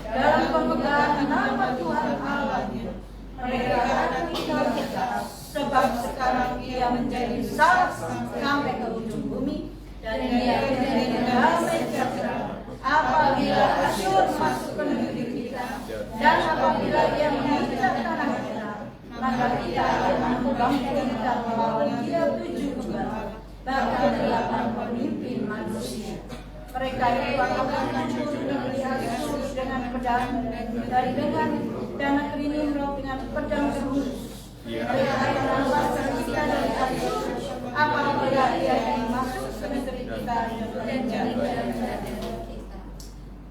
dalam pemegalan nama Tuhan Allahnya. Mereka akan tinggal tetap, sebab sekarang ia menjadi sal sampai ke ujung bumi, dan ia menjadi damai sejahtera apabila Asyur masuk ke negeri kita, dan apabila ia menginjak tanah kita, maka kita akan membangkitkan melawan dia 7 penggal, bahkan 8 pemimpin manusia. Mereka itu akan menuju negeri Asyur dengan pedang dari dan negeri Nimrod dengan pedang berhunus. Mereka akan melepaskan kita dari Asyur apabila ia masuk ke negeri kita dan jalan-jalan kita.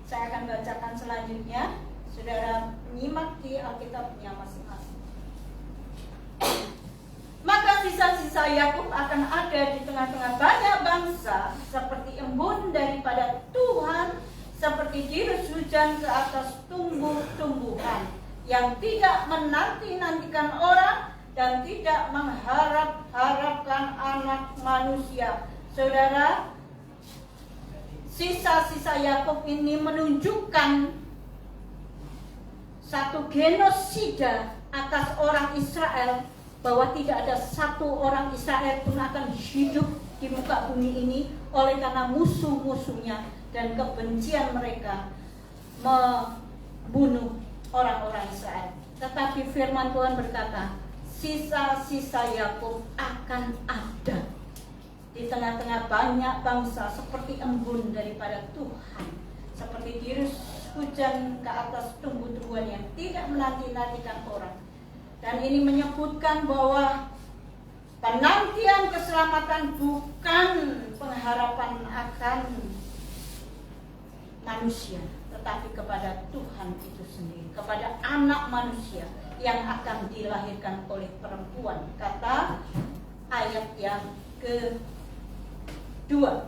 Saya akan bacakan selanjutnya. Saudara menyimak di Alkitabnya masing-masing. Maka sisa-sisa Yakub akan ada di tengah-tengah banyak bangsa, seperti embun daripada Tuhan, seperti dirus hujan ke atas tumbuh-tumbuhan, yang tidak menanti-nantikan orang dan tidak mengharap-harapkan anak manusia. Saudara, sisa-sisa Yakub ini menunjukkan satu genosida atas orang Israel, bahwa tidak ada satu orang Israel pun akan hidup di muka bumi ini oleh karena musuh-musuhnya dan kebencian mereka membunuh orang-orang Israel. Tetapi firman Tuhan berkata, sisa-sisa Yakub akan ada di tengah-tengah banyak bangsa, seperti embun daripada Tuhan, seperti dirus hujan ke atas tumbuh-tumbuhan yang tidak menanti-nantikan orang. Dan ini menyebutkan bahwa penantian keselamatan bukan pengharapan akan manusia, tetapi kepada Tuhan itu sendiri, kepada anak manusia yang akan dilahirkan oleh perempuan. Kata ayat yang kedua,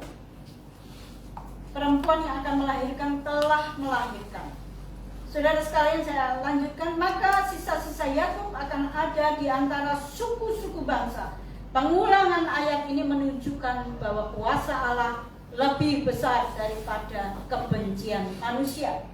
perempuan yang akan melahirkan telah melahirkan. Saudara sekalian, saya lanjutkan. Maka sisa-sisa Yakub akan ada di antara suku-suku bangsa. Pengulangan ayat ini menunjukkan bahwa kuasa Allah lebih besar daripada kebencian manusia.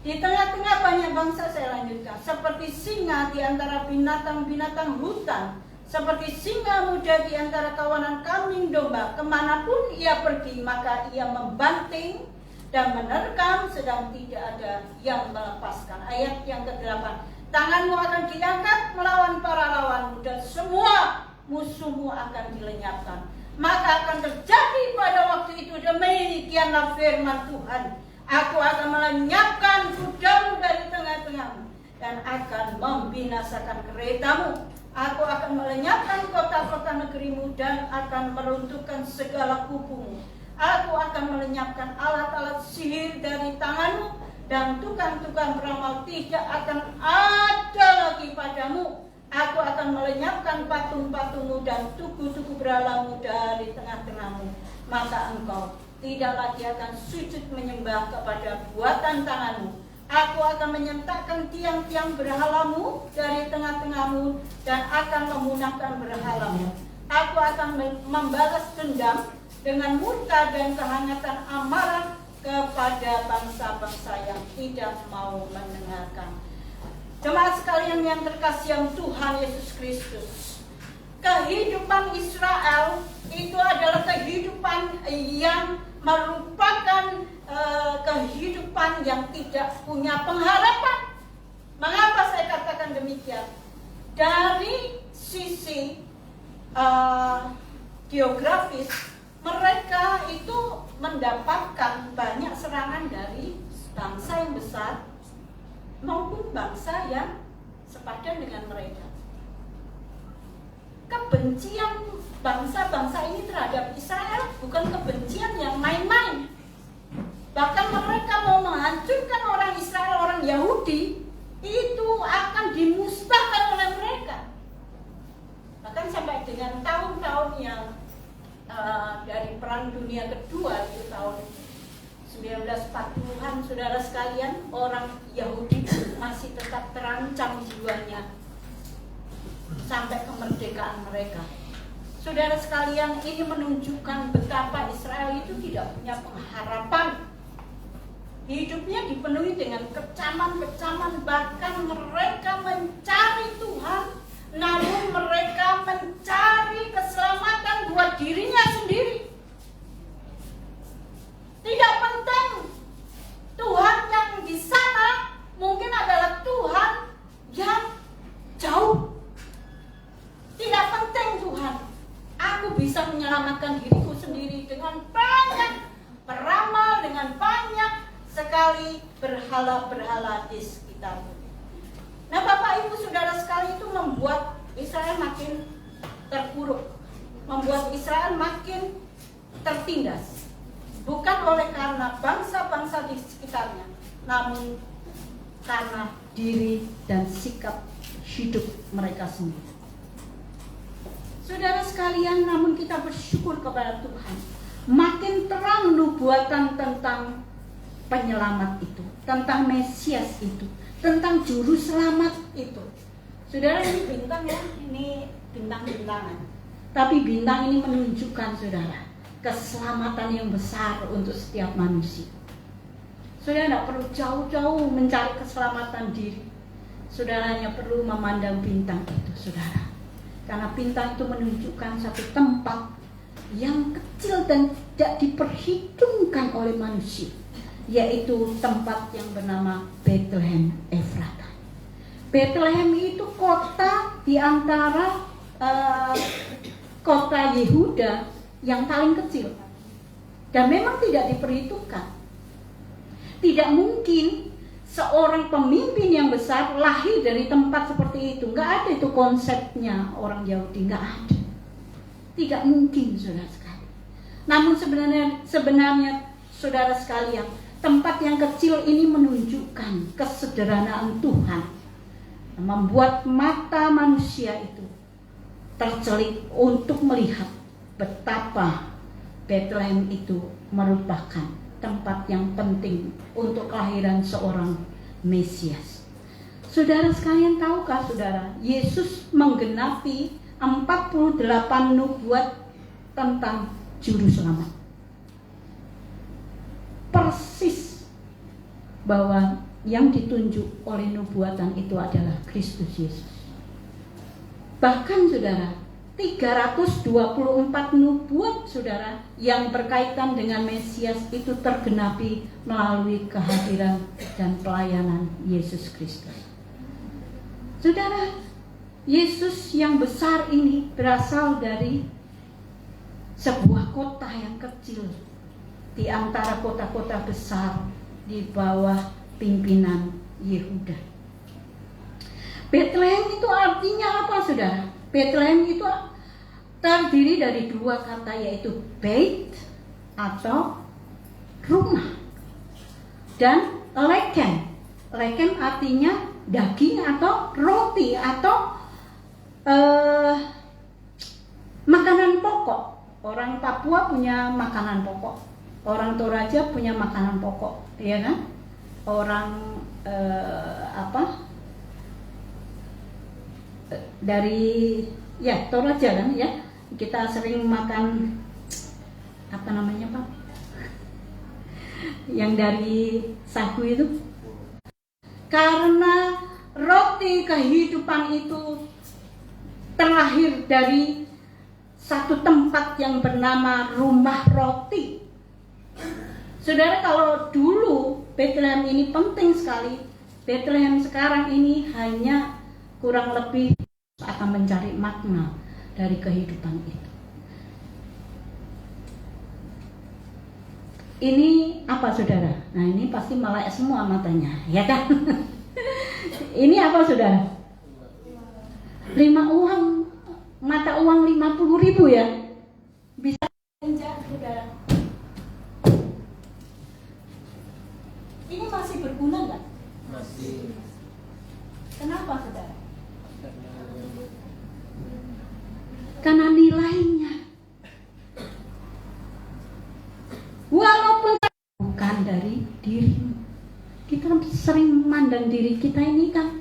Di tengah-tengah banyak bangsa, saya lanjutkan, seperti singa di antara binatang-binatang hutan, seperti singa muda di antara kawanan kambing domba. Kemanapun ia pergi, maka ia membanting dan menerkam, sedang tidak ada yang melepaskan. Ayat yang ke-8, tanganmu akan diangkat melawan para lawanmu, dan semua musuhmu akan dilenyapkan. Maka akan terjadi pada waktu itu, demikianlah firman Tuhan, aku akan melenyapkan kudamu dari tengah-tengahmu, dan akan membinasakan keretamu. Aku akan melenyapkan kota-kota negerimu, dan akan meruntuhkan segala kukumu. Aku akan melenyapkan alat-alat sihir dari tanganmu, dan tukang-tukang beramal tidak akan ada lagi padamu. Aku akan melenyapkan patung-patungmu dan tugu-tugu berhalamu dari tengah-tengahmu. Maka engkau tidak lagi akan sujud menyembah kepada buatan tanganmu. Aku akan menyentakkan tiang-tiang berhalamu dari tengah-tengahmu, dan akan memunahkan berhalamu. Aku akan membalas dendam dengan murka dan kehangatan amarah kepada bangsa-bangsa yang tidak mau mendengarkan. Jemaat sekalian yang terkasih yang Tuhan Yesus Kristus, kehidupan Israel itu adalah kehidupan yang merupakan kehidupan yang tidak punya pengharapan. Mengapa saya katakan demikian? Dari sisi geografis, mereka itu mendapatkan banyak serangan dari bangsa yang besar maupun bangsa yang sepadan dengan mereka. Kebencian bangsa-bangsa ini terhadap Israel bukan kebencian yang main-main. Bahkan mereka mau menghancurkan orang Israel, orang Yahudi, itu akan dimusnahkan oleh mereka. Bahkan sampai dengan tahun-tahun yang dari perang yang kedua itu tahun 1940-an, saudara sekalian, orang Yahudi masih tetap terancam jiwanya sampai kemerdekaan mereka. Saudara sekalian, ini menunjukkan betapa Israel itu tidak punya pengharapan. Hidupnya dipenuhi dengan kecaman-kecaman, bahkan mereka mencari Tuhan, namun mereka mencari keselamatan buat dirinya sendiri. Tidak penting Tuhan yang di sana mungkin adalah Tuhan yang jauh. Tidak penting Tuhan, aku bisa menyelamatkan diriku sendiri dengan banyak peramal, dengan banyak sekali berhala-berhala di sekitarku. Nah, Bapak Ibu Saudara sekali, itu membuat Israel makin terpuruk, membuat Israel makin tertindas. Bukan oleh karena bangsa-bangsa di sekitarnya, namun karena diri dan sikap hidup mereka sendiri. Saudara sekalian, namun kita bersyukur kepada Tuhan, makin terang nubuatan tentang penyelamat itu, tentang Mesias itu, tentang juru selamat itu. Saudara, ini bintang ya, ini bintang-bintangan. Tapi bintang ini menunjukkan, saudara, keselamatan yang besar untuk setiap manusia. Saudara tidak perlu jauh-jauh mencari keselamatan diri. Saudara hanya perlu memandang bintang itu, saudara. Karena bintang itu menunjukkan satu tempat yang kecil dan tidak diperhitungkan oleh manusia, yaitu tempat yang bernama Bethlehem Efrata. Bethlehem itu kota di antara kota Yehuda yang paling kecil, dan memang tidak diperhitungkan. Tidak mungkin seorang pemimpin yang besar lahir dari tempat seperti itu. Nggak ada itu konsepnya orang Yahudi, nggak ada. Tidak mungkin, saudara sekalian. Namun sebenarnya saudara sekalian, tempat yang kecil ini menunjukkan kesederhanaan Tuhan, membuat mata manusia itu tercelik untuk melihat betapa Bethlehem itu merupakan tempat yang penting untuk kelahiran seorang Mesias. Saudara sekalian, tahukah saudara, Yesus menggenapi 48 nubuat tentang juru selamat. Persis bahwa yang ditunjuk oleh nubuatan itu adalah Kristus Yesus. Bahkan saudara, 324 nubuat saudara yang berkaitan dengan Mesias itu tergenapi melalui kehadiran dan pelayanan Yesus Kristus. Saudara, Yesus yang besar ini berasal dari sebuah kota yang kecil di antara kota-kota besar di bawah pimpinan Yehuda. Bethlehem itu artinya apa, saudara? Bethlehem itu terdiri dari dua kata, yaitu bait atau rumah dan leken. Leken artinya daging atau roti atau makanan pokok. Orang Papua punya makanan pokok, orang Toraja punya makanan pokok, ya kan? Orang dari Toraja kan ya, kita sering makan apa namanya Pak, yang dari sagu itu. Karena roti kehidupan itu terlahir dari satu tempat yang bernama rumah roti. Saudara, kalau dulu Bethlehem ini penting sekali, Bethlehem sekarang ini hanya kurang lebih akan mencari makna dari kehidupan itu. Ini apa saudara? Nah, ini pasti melek semua matanya, ya kan? Ini apa saudara? 5 uang, mata uang 50.000 ya? Bisa injak saudara? Ini masih berguna nggak? Masih. Kenapa saudara? Karena nilainya. bukan dari dirimu. Kita sering memandang diri kita ini kan,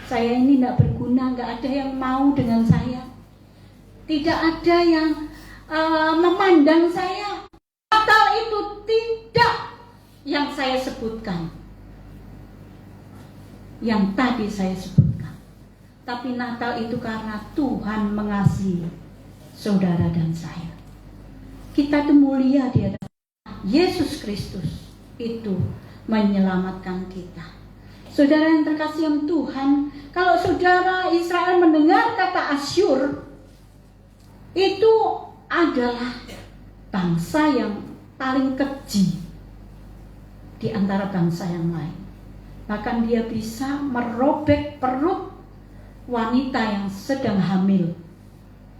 saya ini tidak berguna, nggak ada yang mau dengan saya, tidak ada yang memandang saya. Natal itu tidak yang saya sebutkan, yang tadi saya sebutkan, tapi Natal itu karena Tuhan mengasihi saudara dan saya. Kita itu mulia di hadapan Yesus Kristus itu menyelamatkan kita. Saudara yang terkasih yang Tuhan, kalau saudara Israel mendengar kata Asyur, itu adalah bangsa yang paling keji di antara bangsa yang lain. Bahkan dia bisa merobek perut wanita yang sedang hamil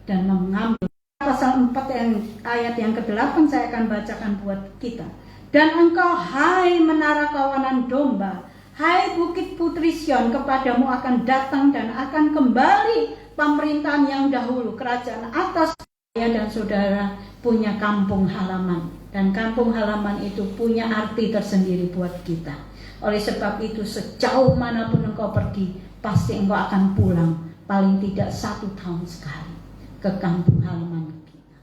dan mengambil. Pasal 4 ayat yang ke-8 saya akan bacakan buat kita. Dan engkau, hai menara kawanan domba, hai bukit putri Sion, kepadamu akan datang dan akan kembali pemerintahan yang dahulu, kerajaan atas. Saya dan saudara punya kampung halaman, dan kampung halaman itu punya arti tersendiri buat kita. Oleh sebab itu, sejauh manapun engkau pergi, pasti engkau akan pulang paling tidak 1 tahun sekali ke kampung halaman kita.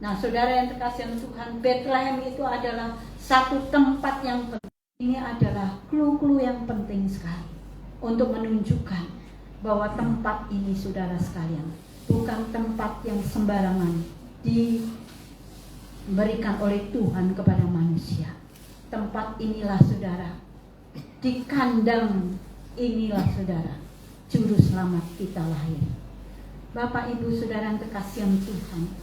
Nah, saudara yang terkasih Tuhan, Bethlehem itu adalah satu tempat yang penting. Ini adalah clue-clue yang penting sekali untuk menunjukkan bahwa tempat ini, saudara sekalian, bukan tempat yang sembarangan diberikan oleh Tuhan kepada manusia. Tempat inilah, saudara, di kandang inilah, saudara, juru selamat kita lahir. Bapak, Ibu, saudara yang terkasih Tuhan,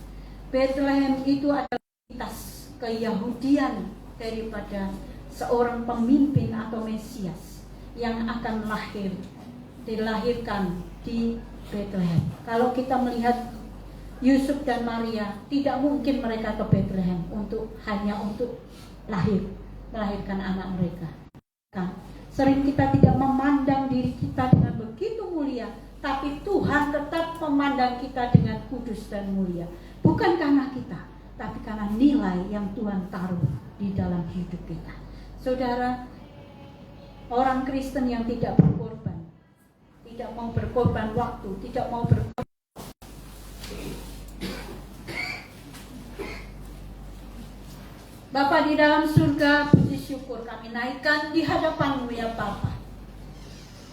Bethlehem itu adalah identitas keyahudian daripada seorang pemimpin atau Mesias yang akan dilahirkan di Bethlehem. Kalau kita melihat Yusuf dan Maria, tidak mungkin mereka ke Bethlehem hanya untuk melahirkan anak mereka. Sering kita tidak memandang diri kita dengan begitu mulia, tapi Tuhan tetap memandang kita dengan kudus dan mulia. Bukan karena kita, tapi karena nilai yang Tuhan taruh di dalam hidup kita. Saudara, orang Kristen yang tidak berkorban, tidak mau berkorban waktu, tidak mau berkorban. Bapa di dalam surga, puji syukur kami naikkan di hadapan-Mu ya Bapa.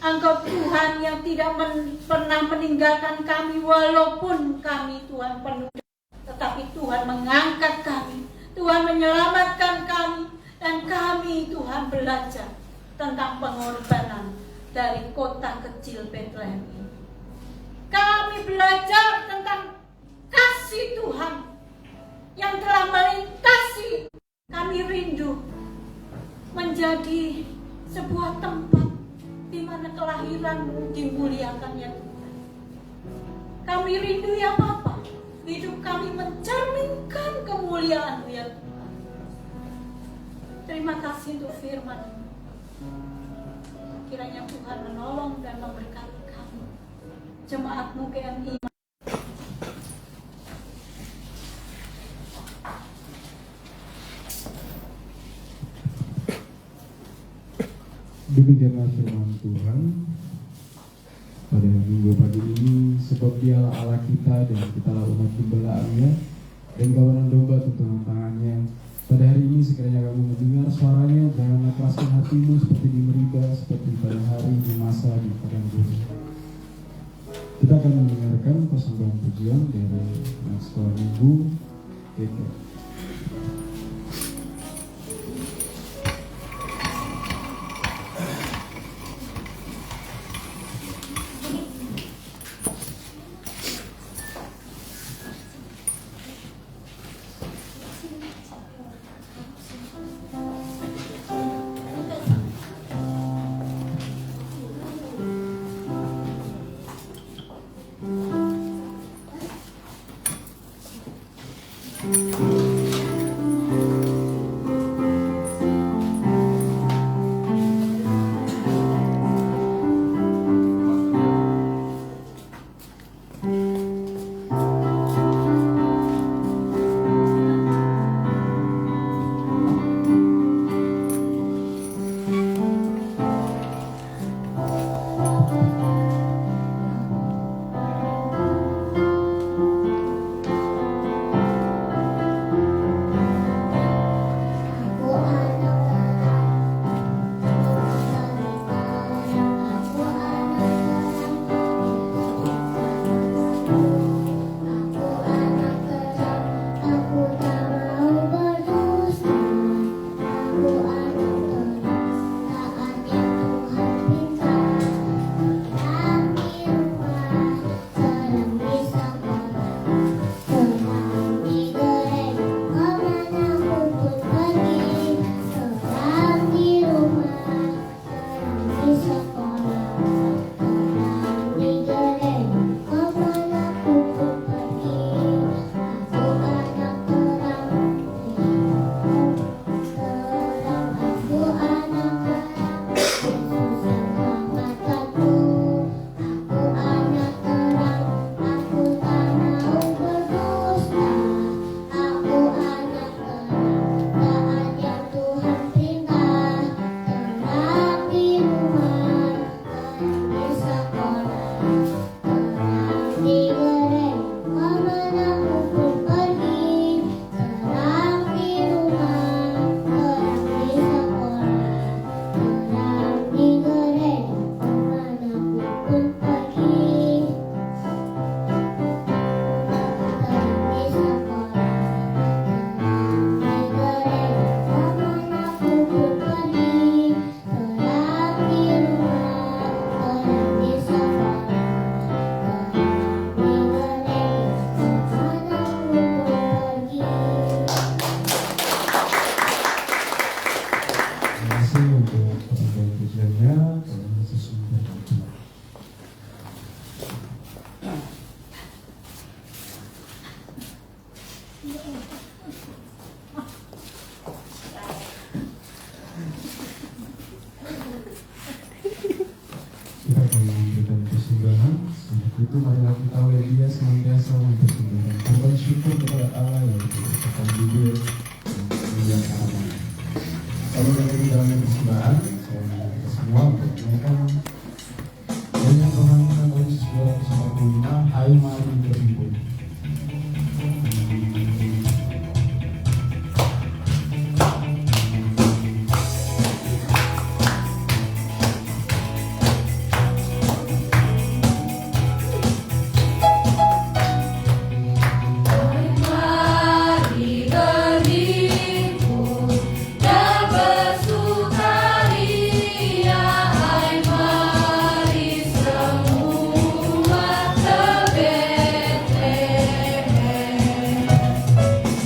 Engkau Tuhan yang tidak pernah meninggalkan kami walaupun kami Tuhan penuh, tetapi Tuhan mengangkat kami, Tuhan menyelamatkan kami, dan kami Tuhan belajar tentang pengorbanan dari kota kecil Bethlehem ini. Kami belajar tentang kasih Tuhan yang telah melintasi. Kami rindu menjadi sebuah tempat di mana kelahiran-Mu dimuliakan ya Tuhan. Kami rindu ya Bapa, hidup kami mencerminkan kemuliaan-Mu ya Tuhan. Terima kasih untuk firman-Mu. Kiranya Tuhan menolong dan memberkati kami, jemaat-Mu GMI. Demikianlah firman Tuhan pada minggu pagi ini, sebab Dialah Allah kita dan kitalah umat gembala-Nya dan kawanan domba tuntunan tangannya. Pada hari ini sekiranya kamu mendengar suaranya, janganlah keraskan hatimu seperti di Meriba, seperti pada hari di masa di padang gurun. Kita akan mendengarkan persembahan pujian dari anak sekolah minggu Keke. Thank you. itu marilah kita oleh Dia senantiasa mempersembahkan korban syukur kepada Allah yaitu ucapan jujur dan kemuliaan Allah. Lalu dari dalam persembahan saya mengajak kita semua untuk menaikkan banyak pengambilan dari 245 Hai Mari Berhimpun. Mari berhimpun dan bersukaria, hai mari semua ke Betlehem.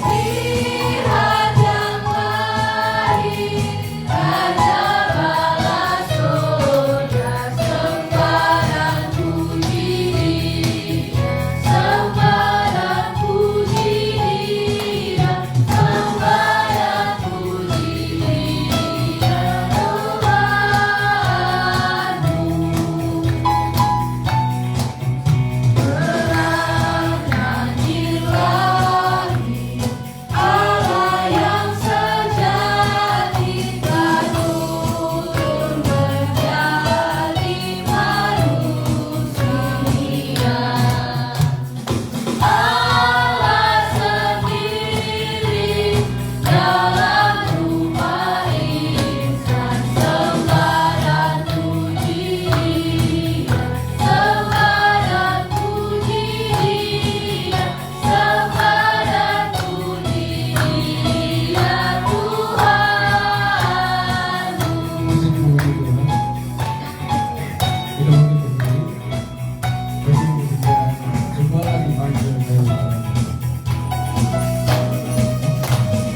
Lihat yang lahir, Raja bala surga, sembah dan puji Dia, sembah dan puji Dia, sembah dan puji Dia, Tuhanmu. Berang nyanyi lagi, Allah yang sejati telah turun menjadi manusia. Allah sendiri dalam rumah insan, sembah dan puji Dia, sembah dan puji Dia, sembah dan puji Dia, Tuhanmu. Musik mulai bergerak. Kita mungkin berdiri. Bagi musik yang kepala dipanggil dari belakang.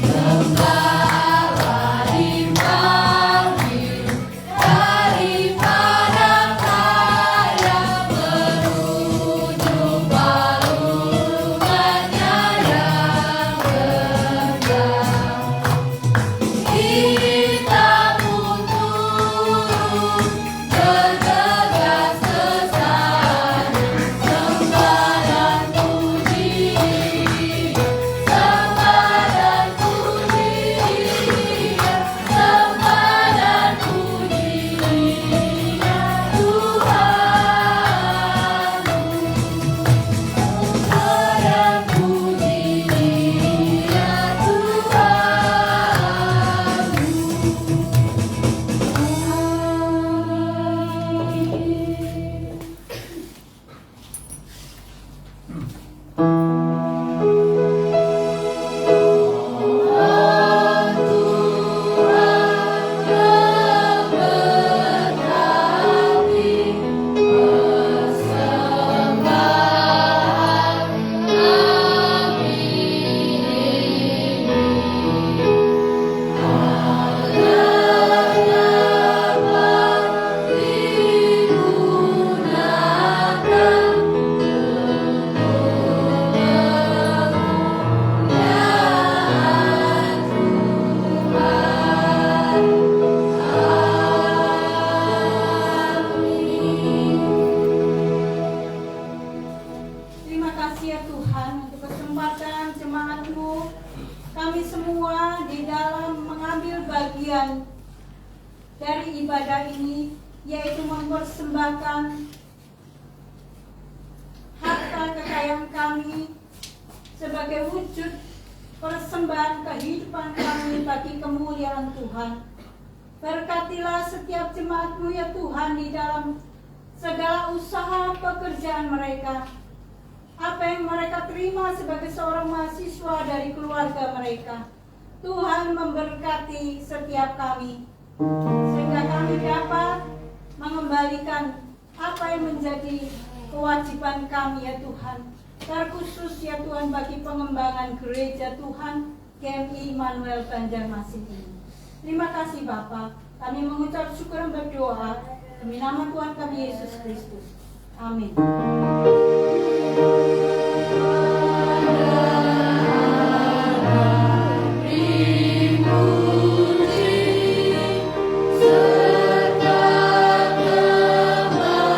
Gembala dipanggil dari padang raya, berujung palungannya yang genggam. Kita pun turun bergegas ke sana, sembah dan puji Dia, sembah dan puji Dia, sembah dan puji Dia, Tuhanmu. Sembah dan puji Dia, Tuhanmu. Terima kasih ya Tuhan untuk kesempatan semangat-Mu. Kami semua di dalam mengambil bagian dari ibadah ini, yaitu mempersembahkan harta kekayaan kami sebagai wujud persembahan kehidupan kami bagi kemuliaan Tuhan. Berkatilah setiap jemaat-Mu ya Tuhan di dalam segala usaha pekerjaan mereka. Apa yang mereka terima sebagai seorang mahasiswa dari keluarga mereka, Tuhan memberkati setiap kami, sehingga kami dapat mengembalikan apa yang menjadi kewajiban kami ya Tuhan. Terkhusus ya Tuhan bagi pengembangan gereja Tuhan GMI Immanuel Banjarmasin ini. Terima kasih Bapa. Kami mengucap syukur dan berdoa demi nama Tuhan kami Yesus Kristus. Amin. Serta kepada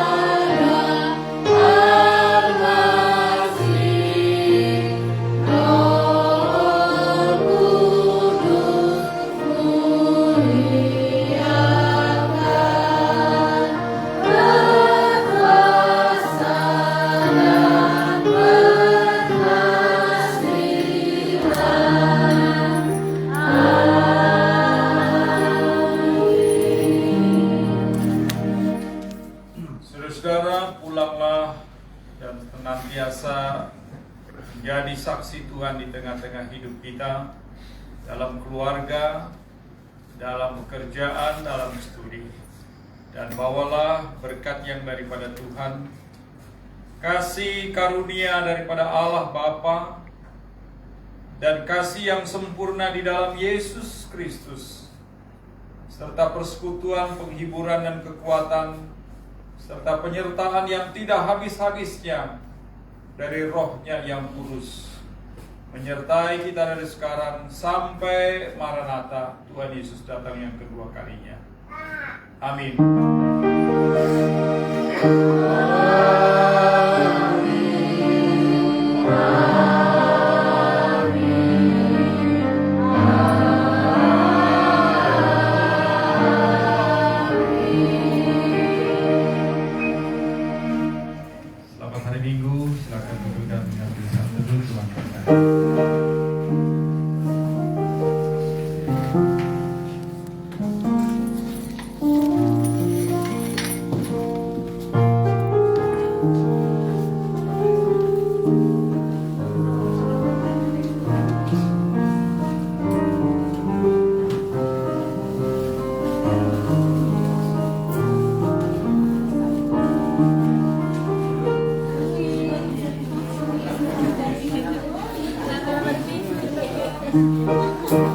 Tuhan di tengah-tengah hidup kita, dalam keluarga, dalam pekerjaan, dalam studi. Dan bawalah berkat yang daripada Tuhan, kasih karunia daripada Allah Bapa, dan kasih yang sempurna di dalam Yesus Kristus, serta persekutuan, penghiburan dan kekuatan, serta penyertaan yang tidak habis-habisnya dari Roh-Nya yang kudus, menyertai kita dari sekarang sampai Maranatha, Tuhan Yesus datang yang kedua kalinya. Amin. Selamat hari Minggu, silakan duduk dan mengambil satu teduh Tuhan berkati. Thank you.